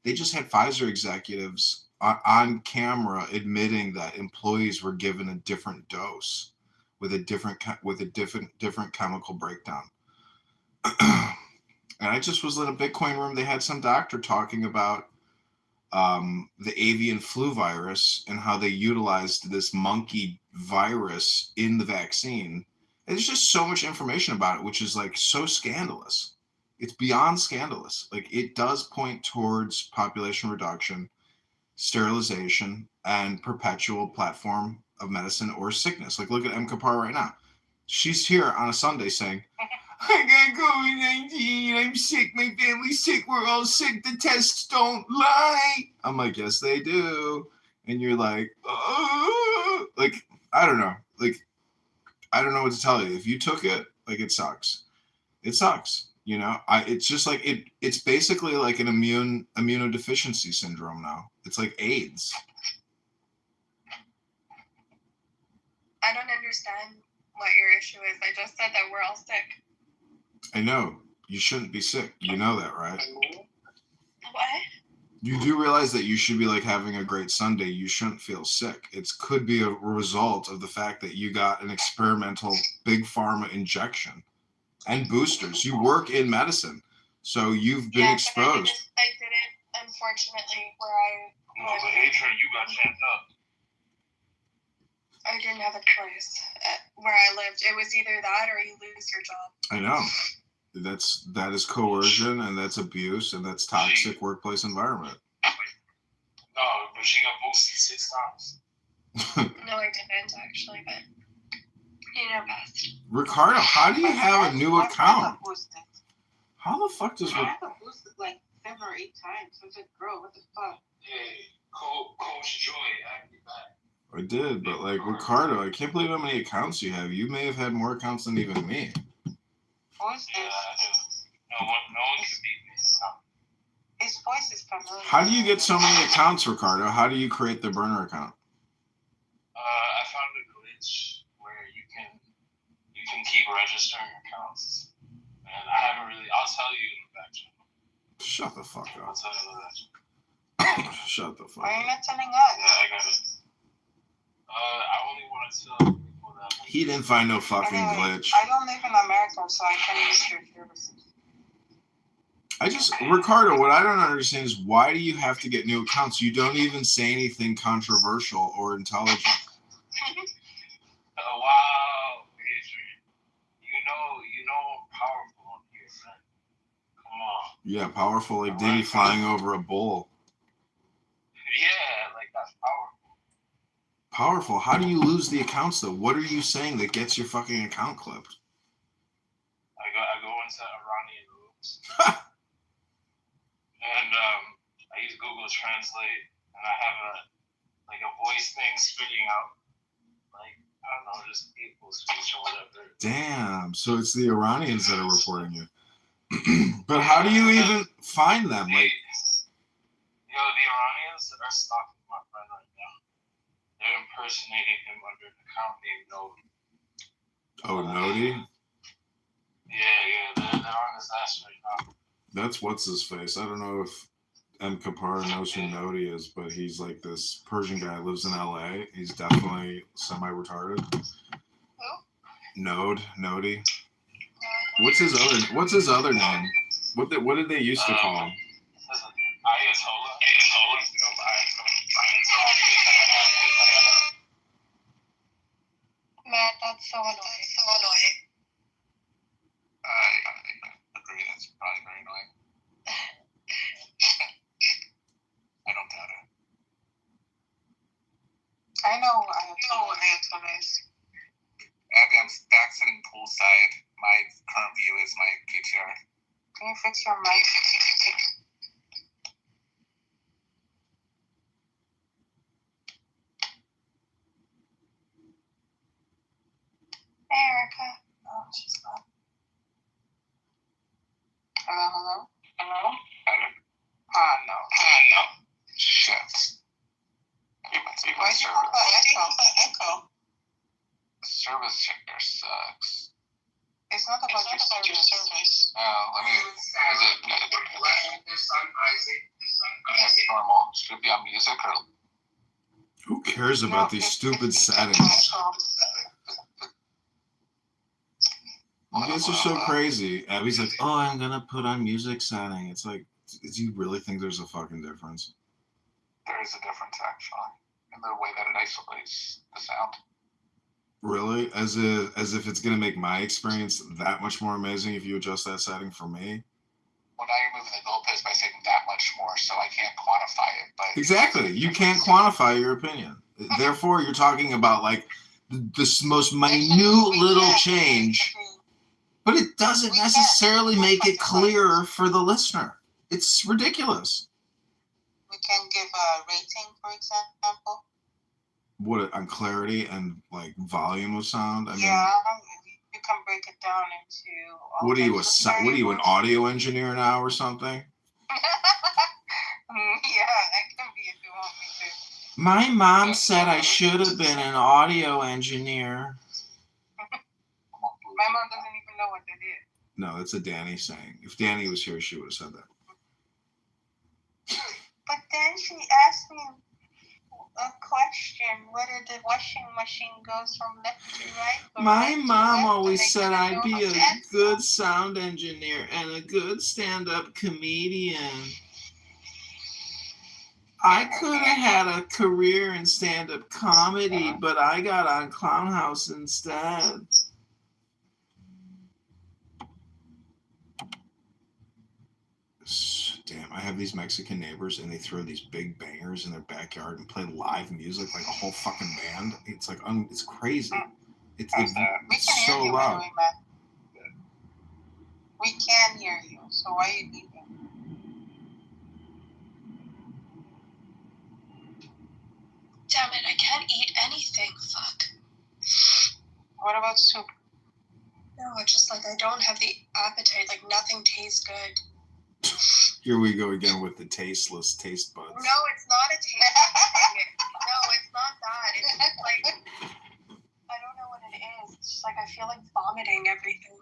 They just had Pfizer executives on camera admitting that employees were given a different dose with a different chemical breakdown. And I just was in a Bitcoin room. They had some doctor talking about the avian flu virus and how they utilized this monkey virus in the vaccine. And there's just so much information about it, which is like so scandalous. It's beyond scandalous. Like it does point towards population reduction, sterilization, and perpetual platform of medicine or sickness. Like look at M. Kapar right now. She's here on a Sunday saying, I got COVID-19. I'm sick. My family's sick. We're all sick. The tests don't lie. I'm like, yes, they do. And you're like, oh. Like, I don't know. Like, I don't know what to tell you. If you took it, like, it sucks. It sucks. You know, it's just like it's basically like an immunodeficiency syndrome now. It's like AIDS. I don't understand what your issue is. I just said that we're all sick. I know. You shouldn't be sick. You know that, right? What? You do realize that you should be like having a great Sunday. You shouldn't feel sick. It could be a result of the fact that you got an experimental big pharma injection and boosters. You work in medicine, so you've been exposed. I didn't, unfortunately, where I No, but Adrian, you got champed up. I didn't have a choice where I lived. It was either that or you lose your job. I know. That is coercion, and that's abuse, and that's toxic workplace environment. No, but she got boosted 6 times. No, I didn't actually, but you know best. Ricardo, how do you have a new account? Boosted. How the fuck does I got boosted like 7 or 8 times. I was like, bro, what the fuck? Hey, Coach Joy, act me back. I did, but like Ricardo, I can't believe how many accounts you have. You may have had more accounts than even me. Voice Yeah, I do. No one can beat me. His voice is familiar. How do you get so many accounts, Ricardo? How do you create the burner account? I found a glitch where you can keep registering accounts, and I haven't really. I'll tell you in the back channel. Shut the fuck I'll up. tell you in the back channel. Shut the fuck Why are up. you not telling us? Yeah, I got it. I only want to tell people that. He didn't find no fucking Anyway, glitch. I don't live in America, so I can't use your services. Ricardo, what I don't understand is why do you have to get new accounts? You don't even say anything controversial or intelligent. Wow, Adrian. You know I'm powerful on here, man. Come on. Yeah, powerful like Diddy flying over a bull. Yeah, like that's powerful. Powerful. How do you lose the accounts though? What are you saying that gets your fucking account clipped? I go into Iranian rooms. And I use Google Translate, and I have a voice thing spitting out, like, I don't know, just people speech or whatever. Damn. So it's the Iranians that are reporting you. But how do you even find them? Like, Yo, the Iranians are stalking my friend right now. They're impersonating him under an account named Nodi. oh, Nodi? Yeah, they're on his ass right now. That's what's his face. I don't know if M. Kapar knows who Nodi is, but he's like this Persian guy, lives in LA. He's definitely semi-retarded. Who? Nodi. What's his other name? What did they used to call him? Ayatollah. Matt, that's so annoying. I agree. That's probably very annoying. I don't doubt it. I know Ayatollah is. Abby, I'm back sitting poolside. My current view is my PTR. Can you fix your mic? Hey, Erica. Oh, she's not. Hello? Better? No. Shit. Why do you have an echo? Service here sucks. It's not about your service. That's normal. Should it be on music or? Who cares about these stupid settings? You guys are so crazy. Abby's like, oh, I'm gonna put on music setting. It's like, do you really think there's a fucking difference? There is a difference actually in the way that it isolates the sound. Really? As if it's gonna make my experience that much more amazing if you adjust that setting for me? Well, now you're moving the goalpost by saying that much more, so I can't quantify it. But Exactly. You can't quantify your opinion. Therefore, you're talking about like this most minute little change, but it doesn't necessarily make it clearer for the listener. It's ridiculous. We can give a rating, for example. What, on clarity and like volume of sound? I mean, Yeah, you can break it down into. what are you, an audio engineer now or something? Yeah, I can be if you want me to. My mom said I should have been an audio engineer. My mom doesn't even know what that is. No, that's a Danny saying. If Danny was here, she would have said that. But then she asked me a question, whether the washing machine goes from left to right. My mom always said I'd be a good sound engineer and a good stand-up comedian. I could have had a career in stand-up comedy, but I got on Clown House instead. Damn, I have these Mexican neighbors and they throw these big bangers in their backyard and play live music like a whole fucking band. It's like, it's crazy. It's so loud. We can hear you, so why are you leaving? Damn it, I can't eat anything. Fuck. What about soup? No, it's just like I don't have the appetite. Like nothing tastes good. Here we go again with the tasteless taste buds. No, it's not a taste. No, it's not that. It's just like I don't know what it is. It's just like I feel like vomiting everything.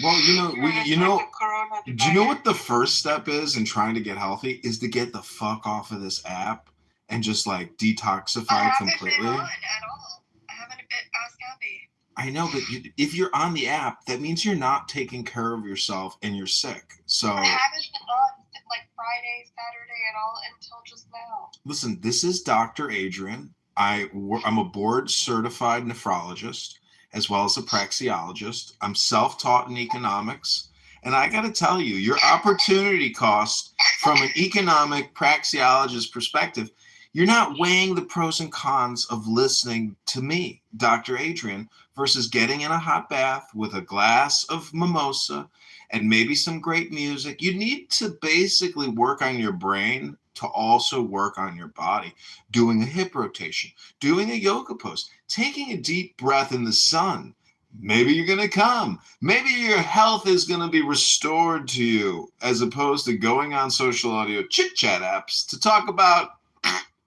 Well, do you know what the first step is in trying to get healthy is to get the fuck off of this app and just like detoxify completely. I haven't been on at all. I haven't asked Abby. I know, but if you're on the app, that means you're not taking care of yourself and you're sick. So I haven't been on like Friday, Saturday at all until just now. Listen, this is Dr. Adrian. I'm a board certified nephrologist as well as a praxeologist. I'm self-taught in economics. And I got to tell you, your opportunity cost from an economic praxeologist perspective, you're not weighing the pros and cons of listening to me, Dr. Adrian, versus getting in a hot bath with a glass of mimosa and maybe some great music. You need to basically work on your brain to also work on your body, doing a hip rotation, doing a yoga pose, taking a deep breath in the sun. Maybe you're going to come. Maybe your health is going to be restored to you, as opposed to going on social audio chit-chat apps to talk about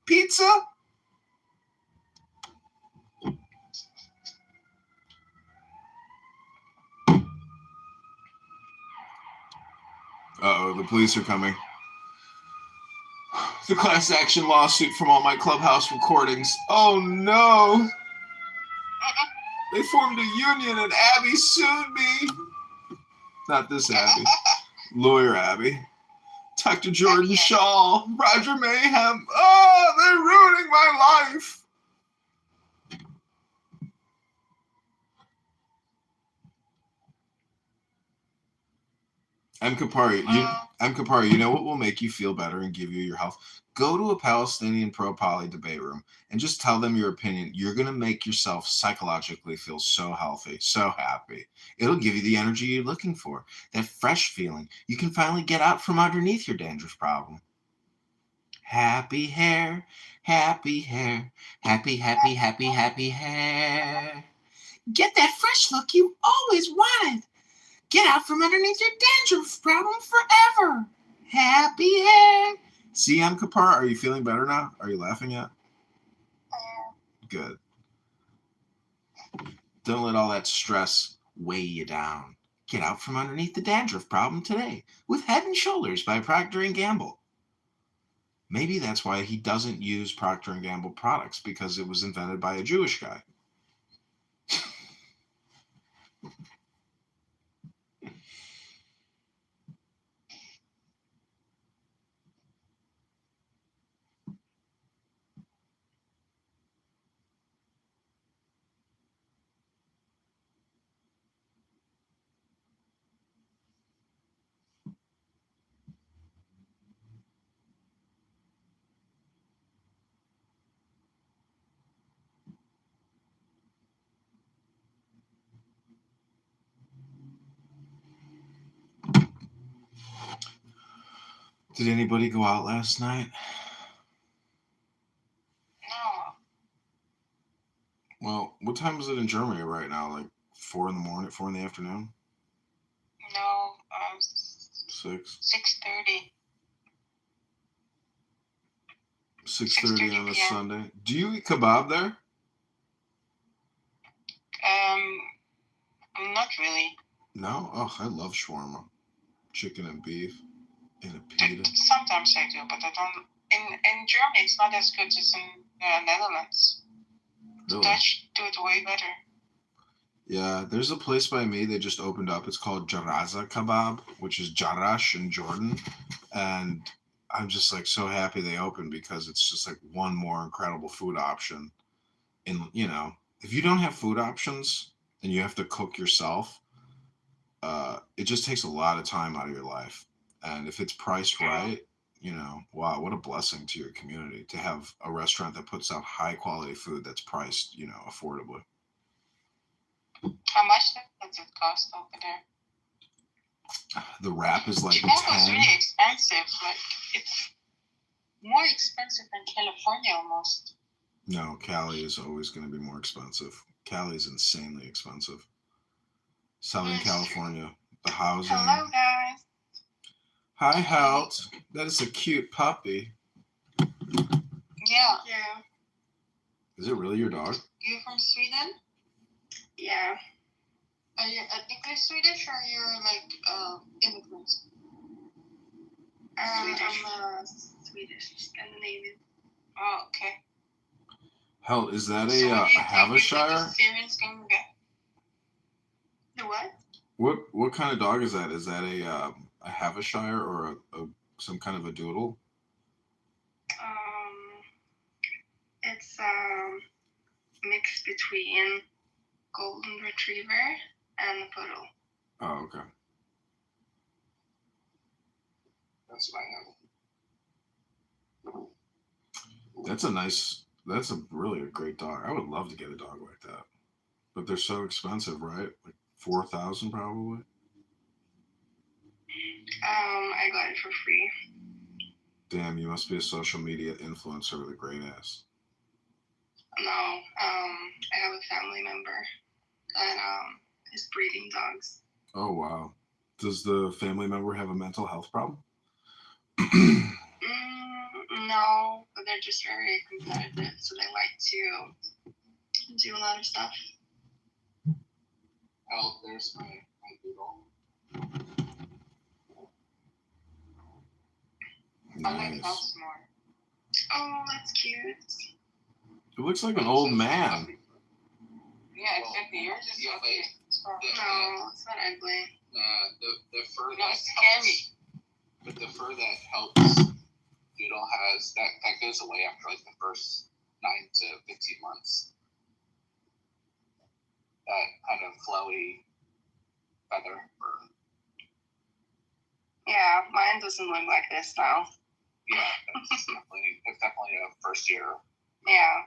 pizza. Uh-oh, the police are coming. The class action lawsuit from all my Clubhouse recordings. Oh no! They formed a union and Abby sued me. Not this Abby. Lawyer Abby. Dr. Jordan Shaw. Roger Mayhem. Oh, they're ruining my life. M. Kapari, you know what will make you feel better and give you your health? Go to a Palestinian pro-poly debate room and just tell them your opinion. You're going to make yourself psychologically feel so healthy, so happy. It'll give you the energy you're looking for, that fresh feeling. You can finally get out from underneath your dandruff problem. Happy hair, happy hair, happy, happy, happy, happy hair. Get that fresh look you always wanted. Get out from underneath your dandruff problem forever. Happy hair. See, M. Kapar, are you feeling better now? Are you laughing yet? Good. Don't let all that stress weigh you down. Get out from underneath the dandruff problem today with Head & Shoulders by Procter & Gamble. Maybe that's why he doesn't use Procter & Gamble products, because it was invented by a Jewish guy. Did anybody go out last night? No. Well, what time is it in Germany right now? Like 4 in the morning, 4 in the afternoon? No. 6. 6:30. 6:30 on a Sunday. Do you eat kebab there? Not really. No? Oh, I love shawarma. Chicken and beef and a pita. Sometimes I do, but I don't. In Germany, it's not as good as in the Netherlands. Really? The Dutch do it way better. Yeah, there's a place by me that just opened up. It's called Jaraza Kebab, which is Jarash in Jordan. And I'm just like so happy they opened, because it's just like one more incredible food option. And, you know, if you don't have food options and you have to cook yourself, it just takes a lot of time out of your life. And if it's priced right, you know, wow, what a blessing to your community to have a restaurant that puts out high quality food that's priced, you know, affordably. How much does it cost over there? The wrap is like Chicago is 10. really expensive. Like, it's more expensive than California almost. No, Cali is always going to be more expensive. Cali is insanely expensive. Southern California, the housing. Hello, guys. Hi, Halt. That is a cute puppy. Yeah. Yeah. Is it really your dog? You from Sweden? Yeah. Are you ethnically Swedish, or you're like immigrants? I'm Swedish, Scandinavian. Oh, okay. Hell, is that So what do you think? You think Havishire? the Syrians can get? The what? What kind of dog is that? Is that a Havishire or a some kind of a doodle? It's mix between golden retriever and a poodle. Oh, okay. That's what I have. That's a really a great dog. I would love to get a dog like that. But they're so expensive, right? Like 4,000 probably. I got it for free. Damn, you must be a social media influencer with a great ass. No, I have a family member that is breeding dogs. Oh wow. Does the family member have a mental health problem? No, but they're just very competitive, so they like to do a lot of stuff. Oh, there's my doodle. I like dogs more. Oh, that's cute. It looks like an old man. Yeah, exactly. Yours is Yeah, ugly. No, it's not ugly. The fur No, that it's scary. helps, but the fur that helps Doodle has that goes away after like the first 9 to 15 months. That kind of flowy feather fur. Yeah, mine doesn't look like this now. Yeah, that's definitely a first year. Yeah.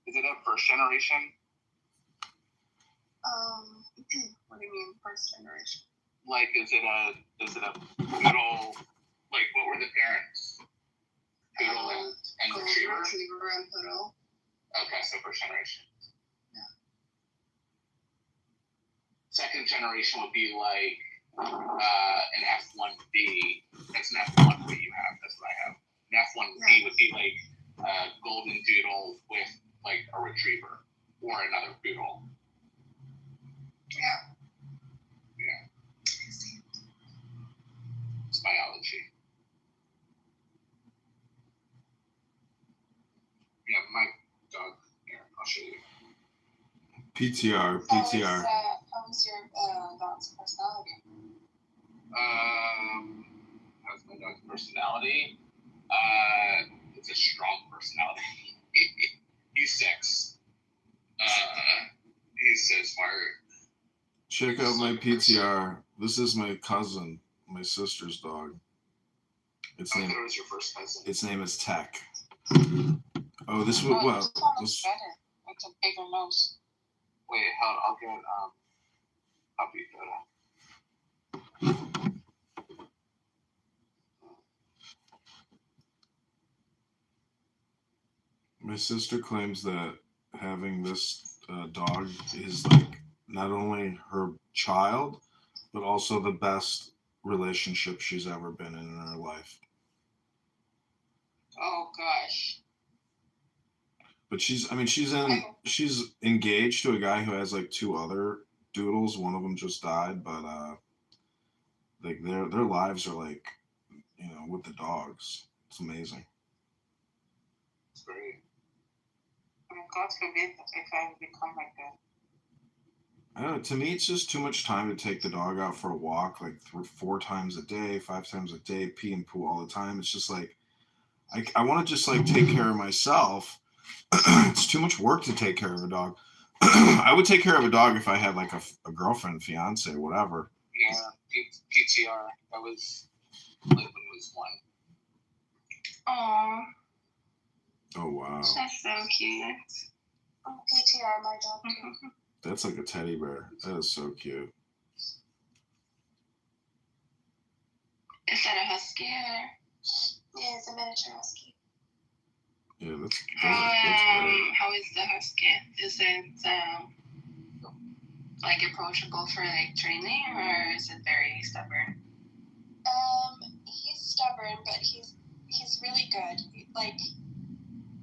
Is it a first generation? What do you mean, first generation? Like, is it a poodle? Like, what were the parents? Poodle and retriever. Retriever and poodle. Okay, so first generation. Yeah. Second generation would be like an F1B. That's an F1 what you have. That's what I have. An F1B would be like a golden doodle with like a retriever or another poodle. Yeah. Yeah. It's biology. Yeah, my dog. Here, I'll show you. PTR. How was your dog's personality? How's my dog's personality? It's a strong personality. He's 6. He's so smart. Check out my PTR. This is my cousin, my sister's dog. I thought it was your first cousin. Its name is Tech. Oh, this would This one well. looks This, better. It's a bigger nose. Wait, I'll get puppy photo. my sister claims that having this dog is like not only her child, but also the best relationship she's ever been in her life. Oh gosh. But she's engaged to a guy who has like 2 other doodles. One of them just died, but like their lives are like, with the dogs. It's amazing. It's great. I mean, God forbid if I become like that. I don't know. To me, it's just too much time to take the dog out for a walk, like 4 times a day, 5 times a day, pee and poo all the time. It's just like, I want to just like take care of myself. It's too much work to take care of a dog. I would take care of a dog if I had like a girlfriend, fiance, whatever. Yeah, PTR. That was Lakeland was 1. Aww, Oh wow, that's so cute. Oh, PTR, my dog too. that's like a teddy bear. That is so cute. Is that a husky or? Yeah, it's a miniature husky. Yeah, that's great. How is the husky? Is it like approachable for like training, or is it very stubborn? He's stubborn, but he's really good. Like,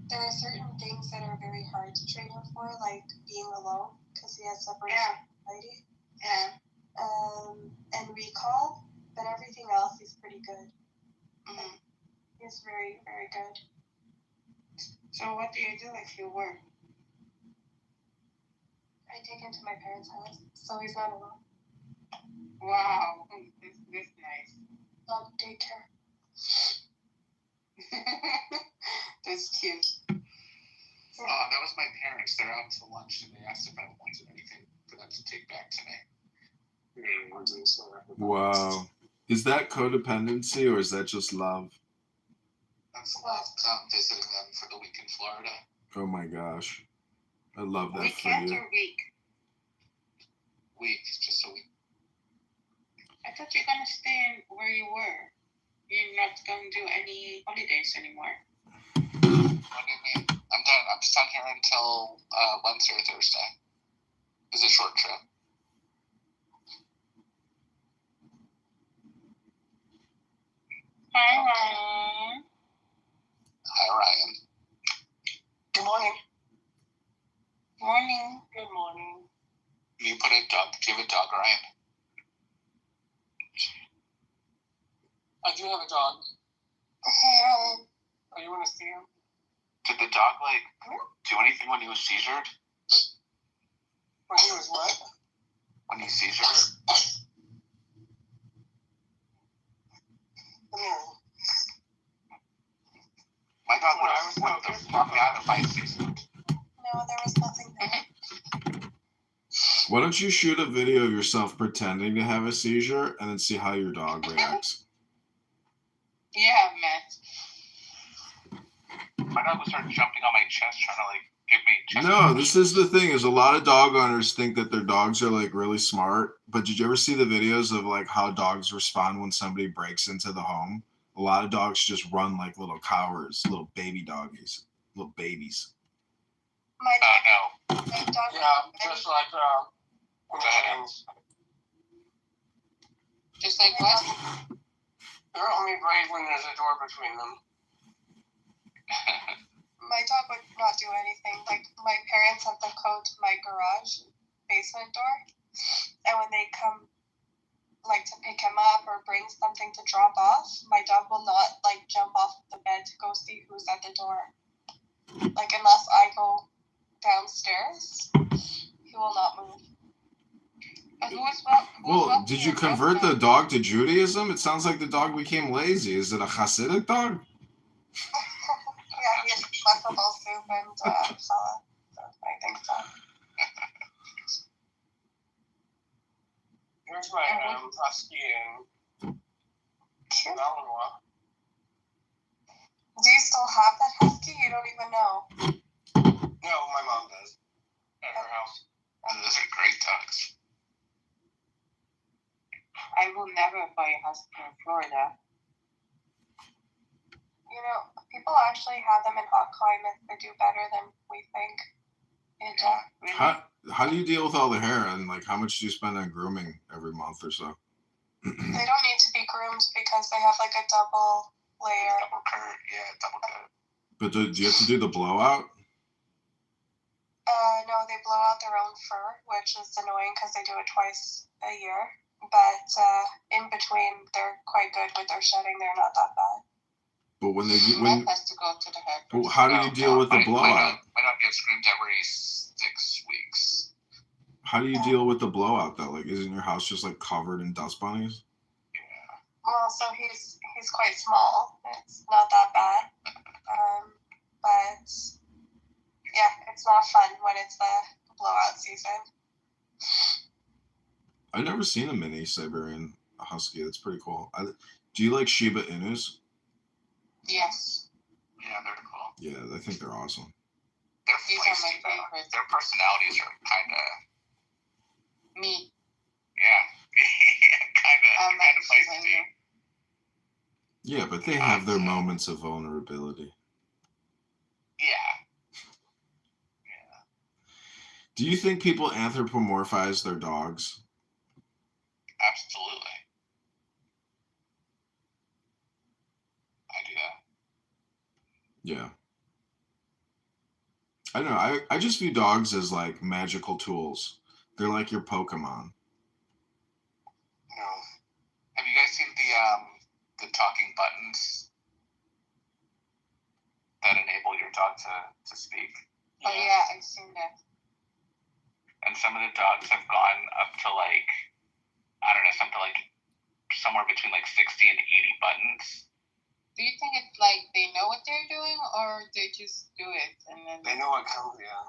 there are certain things that are very hard to train him for, like being alone, because he has separation anxiety. Yeah. And recall, but everything else he's pretty good. Mm-hmm. He's very, very good. So what do you do if you work? I take him to my parents' house, so he's not alone. Wow, that's nice. Dog daycare. That's cute. That was my parents. They're out to lunch and they asked if I wanted anything for them to take back to me. Wow, is that codependency or is that just love? That's love. I'm visiting them for the week in Florida. Oh my gosh, I love that for Weekend you. or week? Week, just a week. I thought you're gonna stay where you were. You're not gonna do any holidays anymore. What do you mean? I'm done. I'm just on here until Wednesday or Thursday. It's a short trip. Hi, Ryan. Hi, Ryan. Good morning. Morning. Good morning. Do you have a dog, Ryan? I do have a dog. Hey, Ryan. Oh, you want to see him? Did the dog like do anything when he was seizured? When he was what? When he seizured? My dog would have knocked me out of 5 6. No, there was nothing there. Why don't you shoot a video of yourself pretending to have a seizure and then see how your dog reacts? Yeah, Matt. My dog would start jumping on my chest, trying to like give me chest. No, this is the thing, is a lot of dog owners think that their dogs are like really smart. But did you ever see the videos of like how dogs respond when somebody breaks into the home? A lot of dogs just run like little cowards, little baby doggies, little babies. My no. My dog. Yeah, just like James. Just like what? They're only brave when there's a door between them. My dog would not do anything. Like, my parents have the code to my garage basement door, and when they come like to pick him up or bring something to drop off, my dog will not like jump off the bed to go see who's at the door. Like, unless I go downstairs, he will not move. And Well, did you convert the dog to Judaism? It sounds like the dog became lazy. Is it a Hasidic dog? Yeah, he has flexible soup and salad. So I think so. Here's my husky and Malinois. Do you still have that husky? You don't even know. No, my mom does. At her house. Those are great dogs. I will never buy a husky in Florida. You know, people actually have them in hot climates that do better than we think. How do you deal with all the hair, and like how much do you spend on grooming every month or so? They don't need to be groomed because they have like a double layer. Double coat, yeah, double coat. But do you have to do the blowout? No, they blow out their own fur, which is annoying because they do it twice a year. But in between, they're quite good with their shedding. They're not that bad. But when they Matt has to go to the hair. well, how do you deal with the blowout? My dog gets groomed every 6 weeks. How do you deal with the blowout though? Like, isn't your house just like covered in dust bunnies? Well, so he's quite small. It's not that bad. But yeah, it's not fun when it's the blowout season. I've never seen a mini Siberian husky. That's pretty cool. Do you like Shiba Inus? Yes. Yeah, they're cool. Yeah, I think they're awesome. These are my favorites. Their personalities are kind of me. Yeah, kind of feisty. Yeah, but they have their moments of vulnerability. Yeah. Do you think people anthropomorphize their dogs? Absolutely. I do that. Yeah. I don't know. I just view dogs as like magical tools. They're like your Pokemon. No. Have you guys seen the talking buttons that enable your dog to speak? Oh yeah, I've seen that. And some of the dogs have gone up to like, I don't know, something like somewhere between like 60 and 80 buttons. Do you think it's like they know what they're doing, or they just do it and then they know what comes? Yeah.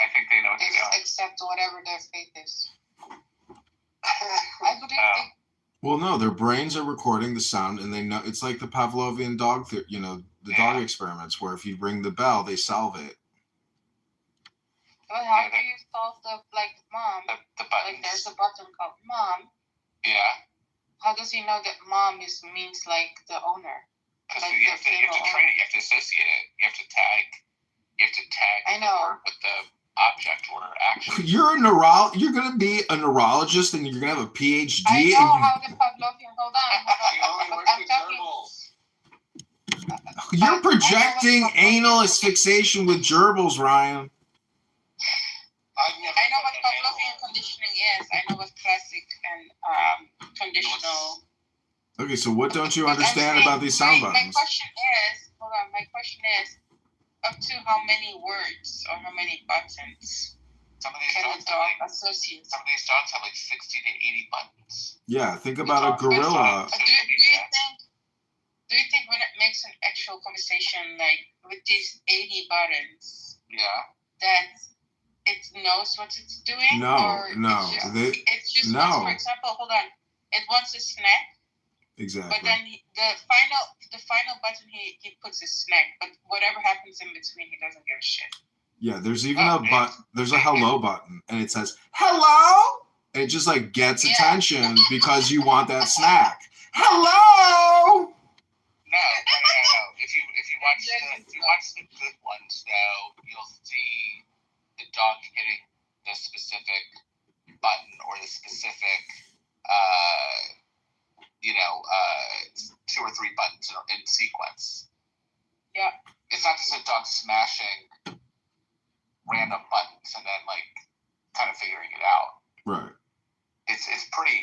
I think they know what they're doing. Accept whatever their fate is. I believe they. Well, no, their brains are recording the sound, and they know it's like the Pavlovian dog, dog experiments, where if you ring the bell, they solve it. But how do you solve the mom? The buttons. Like there's a button called mom. Yeah. How does he know that mom means like the owner? Because Like you have to train it. You have to associate it. You have to tag. I know. The word with the object or action. You're gonna be a neurologist, and you're gonna have a PhD. I know how the Pavlovian. Hold on. I'm talking. You're projecting anal asphyxiation with gerbils, Ryan. I know what Pavlovian conditioning is. I know what classic and conditional. Okay, so what don't you understand about these sound My buttons? question is, hold on. My question is, up to how many words or how many buttons Some of these can dogs a dog associate? Some of these dogs have like 60 to 80 buttons. Yeah, think about a gorilla. Do you think when it makes an actual conversation, like with these 80 buttons, that it knows what it's doing? No, or no, It's just no. wants, for example, hold on. It wants a snack, Exactly. but then the final button he puts a snack, but whatever happens in between, he doesn't give a shit. Yeah, there's even there's a hello button, and it says hello. And it just like gets attention because you want that snack. Hello. No. If you watch the good ones though, you'll see the dog hitting the specific button or the specific 2 or 3 buttons in sequence. Yeah. It's not just a dog smashing random buttons and then like kind of figuring it out. Right. It's quite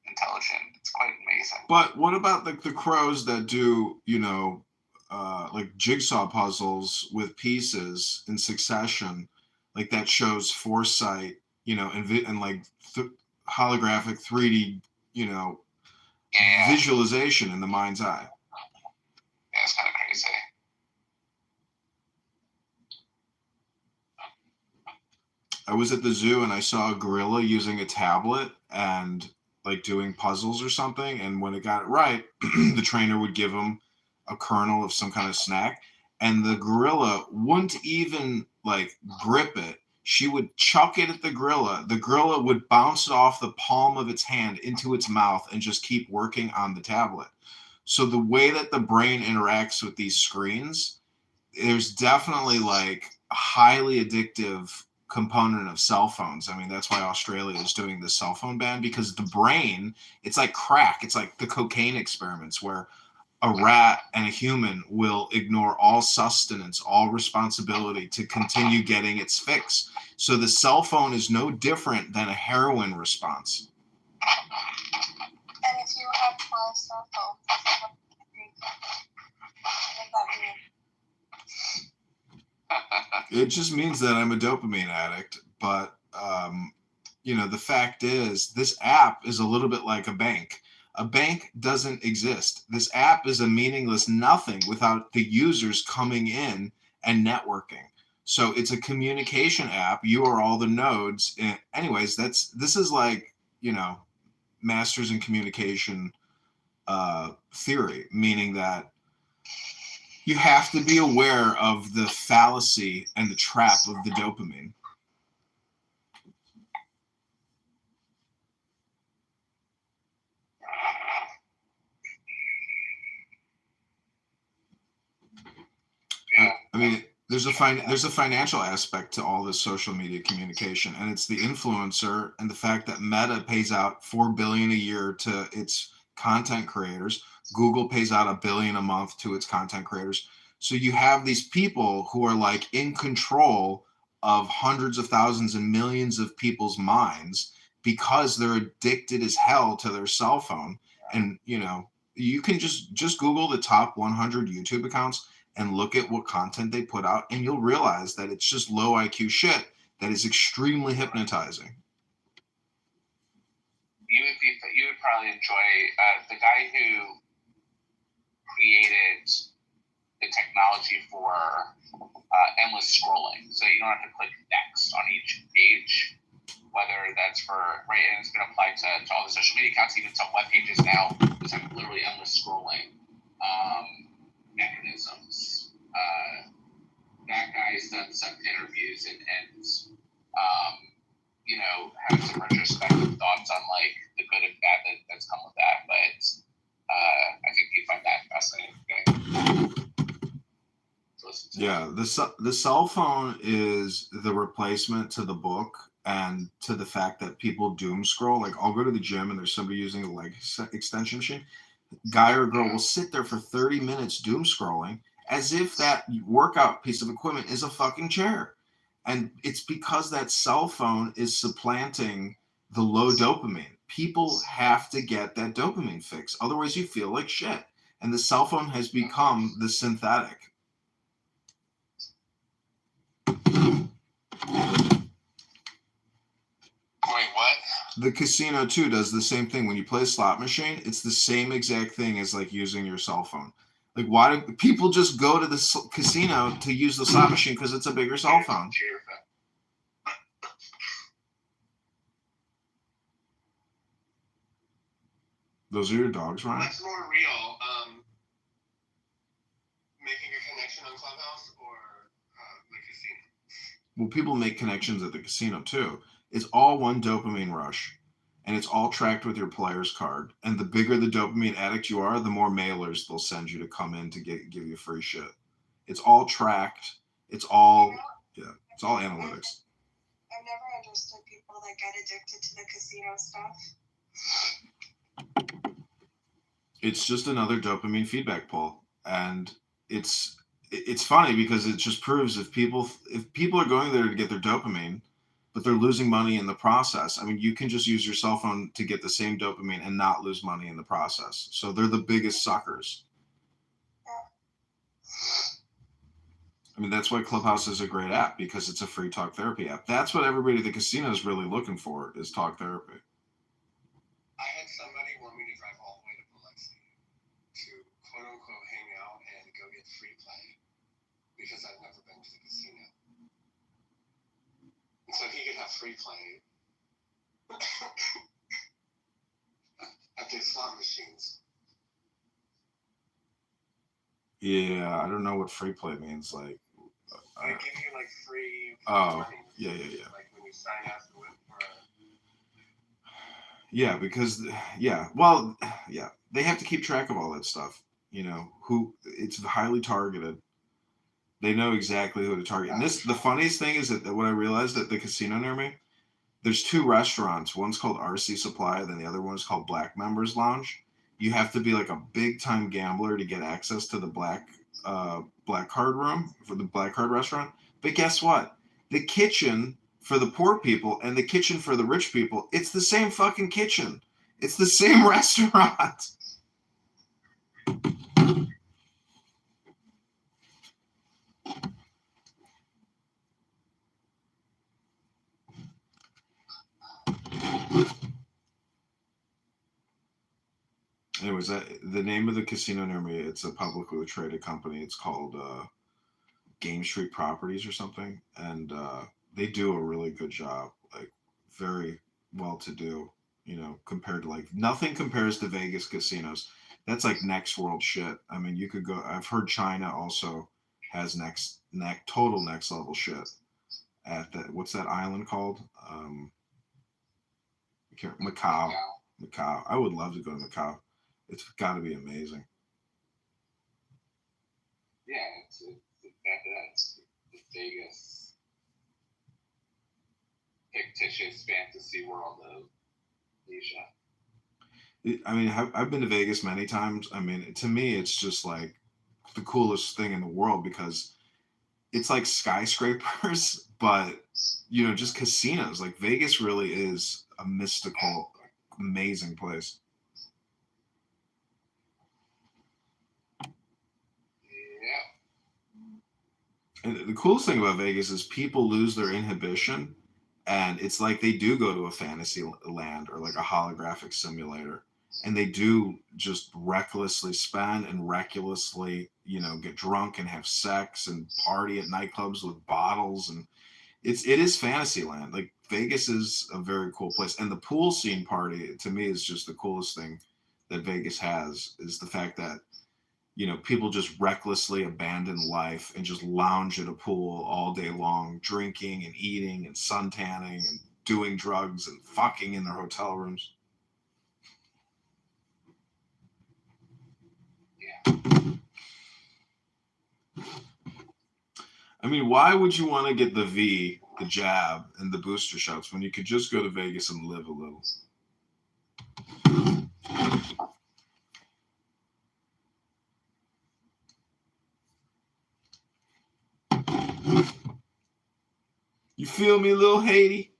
intelligent. It's quite amazing. But what about like the crows that do, like jigsaw puzzles with pieces in succession, like that shows foresight, and like holographic 3D, visualization in the mind's eye. Yeah, it's kind of crazy. I was at the zoo and I saw a gorilla using a tablet and like doing puzzles or something. And when it got it right, the trainer would give him a kernel of some kind of snack, and the gorilla wouldn't even like grip it. She would chuck it at the gorilla. The gorilla would bounce it off the palm of its hand into its mouth and just keep working on the tablet. So the way that the brain interacts with these screens, there's definitely like a highly addictive component of cell phones. I mean, that's why Australia is doing the cell phone ban, because the brain, it's like crack. It's like the cocaine experiments where a rat and a human will ignore all sustenance, all responsibility to continue getting its fix. So the cell phone is no different than a heroin response. And if you have 5 cell phones, what does that mean? It just means that I'm a dopamine addict. But, the fact is, this app is a little bit like a bank. A bank doesn't exist. This app is a meaningless nothing without the users coming in and networking. So it's a communication app. You are all the nodes. Anyways, this is like, masters in communication theory, meaning that you have to be aware of the fallacy and the trap of the dopamine. I mean, there's a financial aspect to all this social media communication, and it's the influencer and the fact that Meta pays out $4 billion a year to its content creators. Google pays out $1 billion a month to its content creators. So you have these people who are like in control of hundreds of thousands and millions of people's minds because they're addicted as hell to their cell phone. And you can just Google the top 100 YouTube accounts and look at what content they put out, and you'll realize that it's just low IQ shit that is extremely hypnotizing. You would probably enjoy the guy who created the technology for endless scrolling, so you don't have to click next on each page. Whether that's and it's been applied to all the social media accounts, even some web pages now. There's like literally endless scrolling mechanisms. That guy's done some interviews and having some retrospective thoughts on like the good and bad that's come with that. But I think you'd find that fascinating. Yeah, the cell phone is the replacement to the book and to the fact that people doom scroll. Like, I'll go to the gym and there's somebody using a leg extension machine. Guy or girl will sit there for 30 minutes doom scrolling as if that workout piece of equipment is a fucking chair. And it's because that cell phone is supplanting the low dopamine. People have to get that dopamine fix. Otherwise, you feel like shit. And the cell phone has become the synthetic. Wait, what? The casino too does the same thing. When you play a slot machine, it's the same exact thing as like using your cell phone. Like, why do people just go to the casino to use the slot machine? Because it's a bigger cell phone. Those are your dogs, Ryan? What's more real, making a connection on Clubhouse or the casino? Well, people make connections at the casino too. It's all one dopamine rush, and it's all tracked with your player's card. And the bigger the dopamine addict you are, the more mailers they'll send you to come in to give you free shit. It's all tracked. It's all it's all analytics. I've never understood people that get addicted to the casino stuff. It's just another dopamine feedback pull, and it's funny because it just proves if people are going there to get their dopamine, but they're losing money in the process. I mean, you can just use your cell phone to get the same dopamine and not lose money in the process. So they're the biggest suckers. I mean, that's why Clubhouse is a great app, because it's a free talk therapy app. That's what everybody at the casino is really looking for, is talk therapy. I had somebody want me to drive all the way to Biloxi to quote unquote hang out and go get free play because I've never been to the casino. And so he could have free play at the slot machines. Yeah, I don't know what free play means. Like, They give you like free oh, money. yeah. Like when you sign up for Yeah, because they have to keep track of all that stuff. You know, it's highly targeted. They know exactly who to target. And the funniest thing is that what I realized at the casino near me, there's two restaurants. One's called RC Supply, then the other one's called Black Members Lounge. You have to be like a big time gambler to get access to the black card room for the black card restaurant. But guess what? The kitchen for the poor people and the kitchen for the rich people, it's the same fucking kitchen. It's the same restaurant. Anyways, the name of the casino near me, it's a publicly traded company. It's called Game Street Properties or something. And they do a really good job, like very well to do, you know, compared to like nothing compares to Vegas casinos. That's like next world shit. I mean, you could go, I've heard China also has total next level shit at that. What's that island called? Macau. I would love to go to Macau. It's got to be amazing. Yeah, it's the Vegas fictitious fantasy world of Asia. I mean, I've been to Vegas many times. I mean, to me, it's just like the coolest thing in the world because it's like skyscrapers, but, you know, just casinos. Like Vegas really is a mystical, amazing place. And the coolest thing about Vegas is people lose their inhibition, and it's like they do go to a fantasy land or like a holographic simulator, and they do just recklessly spend and recklessly, you know, get drunk and have sex and party at nightclubs with bottles, and it is fantasy land. Like Vegas is a very cool place, and the pool scene party to me is just the coolest thing that Vegas has, is the fact that, you know, people just recklessly abandon life and just lounge at a pool all day long, drinking and eating and suntanning and doing drugs and fucking in their hotel rooms. Yeah. I mean, why would you want to get the jab, and the booster shots when you could just go to Vegas and live a little? You feel me, little Haiti?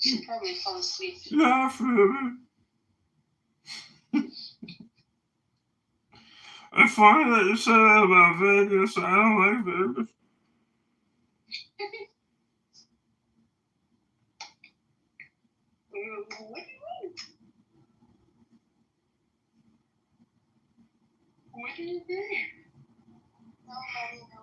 She probably they fall asleep. Laughing. It's funny that you said that about Vegas. I don't like Vegas. What do you mean? Nobody knows.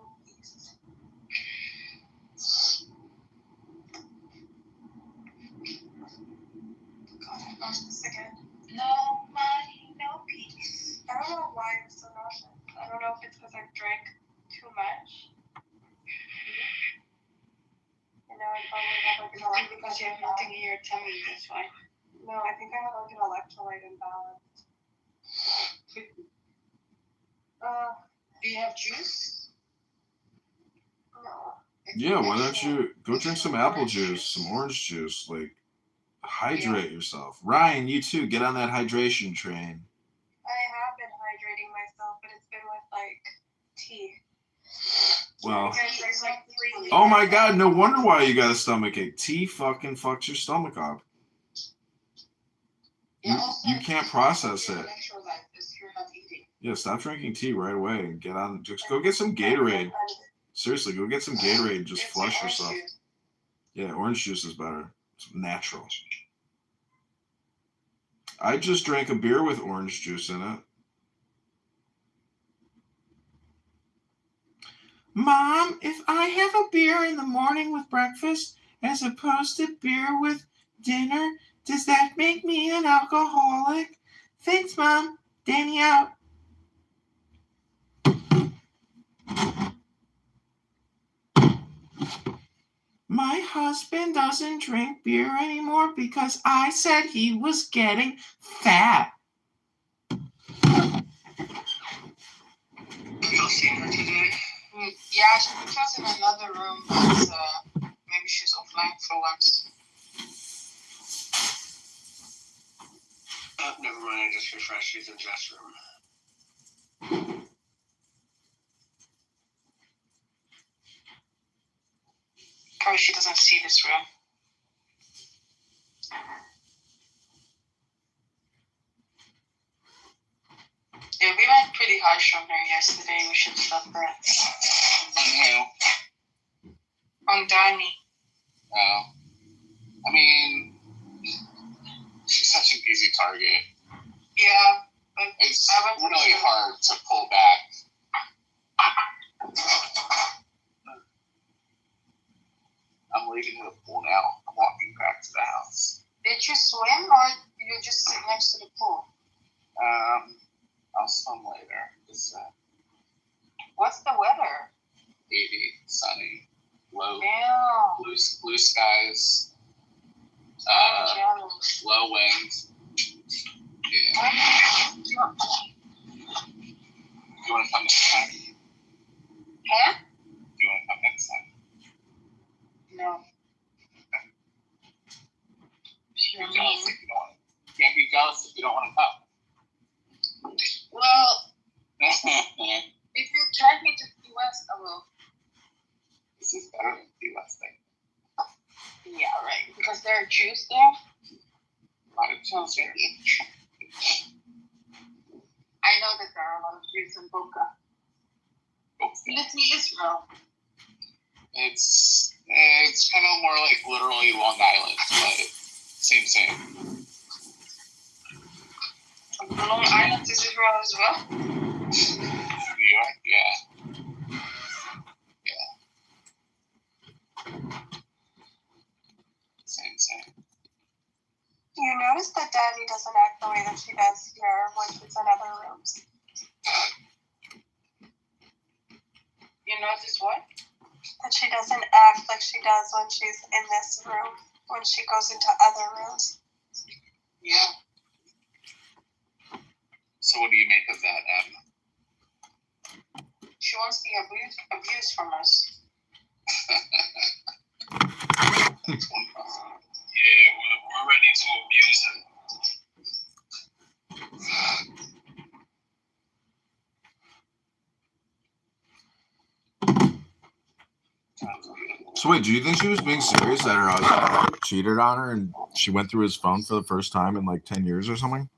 God, I lost this again. No money, no peace. I don't know why I'm so nauseous. I don't know if it's because I drank too much. You know, I probably have like an electrolyte. Because you have nothing in your tummy, that's why. No, I think I have like an electrolyte imbalance. Do you have juice? No. Yeah, why don't you go drink some apple juice, some orange juice, like hydrate yourself. Ryan, you too, get on that hydration train. I have been hydrating myself, but it's been with like tea. Well, I drank like 3 liters. oh my God, no wonder why you got a stomachache. Tea fucking fucks your stomach up. You can't process it. Yeah, stop drinking tea right away and get on. Just go get some Gatorade. Seriously, go get some Gatorade and just flush yourself. Yeah, orange juice is better. It's natural. I just drank a beer with orange juice in it. Mom, if I have a beer in the morning with breakfast as opposed to beer with dinner, does that make me an alcoholic? Thanks, Mom. Danny out. My husband doesn't drink beer anymore because I said he was getting fat. You'll see her today. Yeah, she was in another room, but maybe she's offline for once. Never mind, I just refreshed. She's in Jeff's room. Probably she doesn't see this room. Yeah, we went pretty harsh on her yesterday. We should stop that. On who? On Danny. Oh. I mean, she's such an easy target. Yeah, but it's really hard to pull back. I'm leaving the pool now. I'm walking back to the house. Did you swim or you just sit next to the pool? I'll swim later. It's What's the weather? 80, sunny, low, Yeah. blue skies, low wind. Yeah. You want to come next time? Huh? You want to come next time? No. Can't be jealous if you don't want to. Can't be jealous if you don't want to come. Well, if you drag me to Key West, I will. This is better than Key West thing. Yeah, right. Because there are Jews there. A lot of Jews there. I know that there are a lot of Jews in Boca. Little Israel. It's kind of more like literally Long Island, but same. Long Island is Israel as well? New York, yeah. Same. You notice that Daddy doesn't act the way that she does here when she's in other rooms. You notice what? That she doesn't act like she does when she's in this room, when she goes into other rooms. Yeah. So what do you make of that, Em? She wants the abuse from us. Yeah, we're ready to abuse him. So wait, do you think she was being serious that her husband cheated on her and she went through his phone for the first time in like 10 years or something?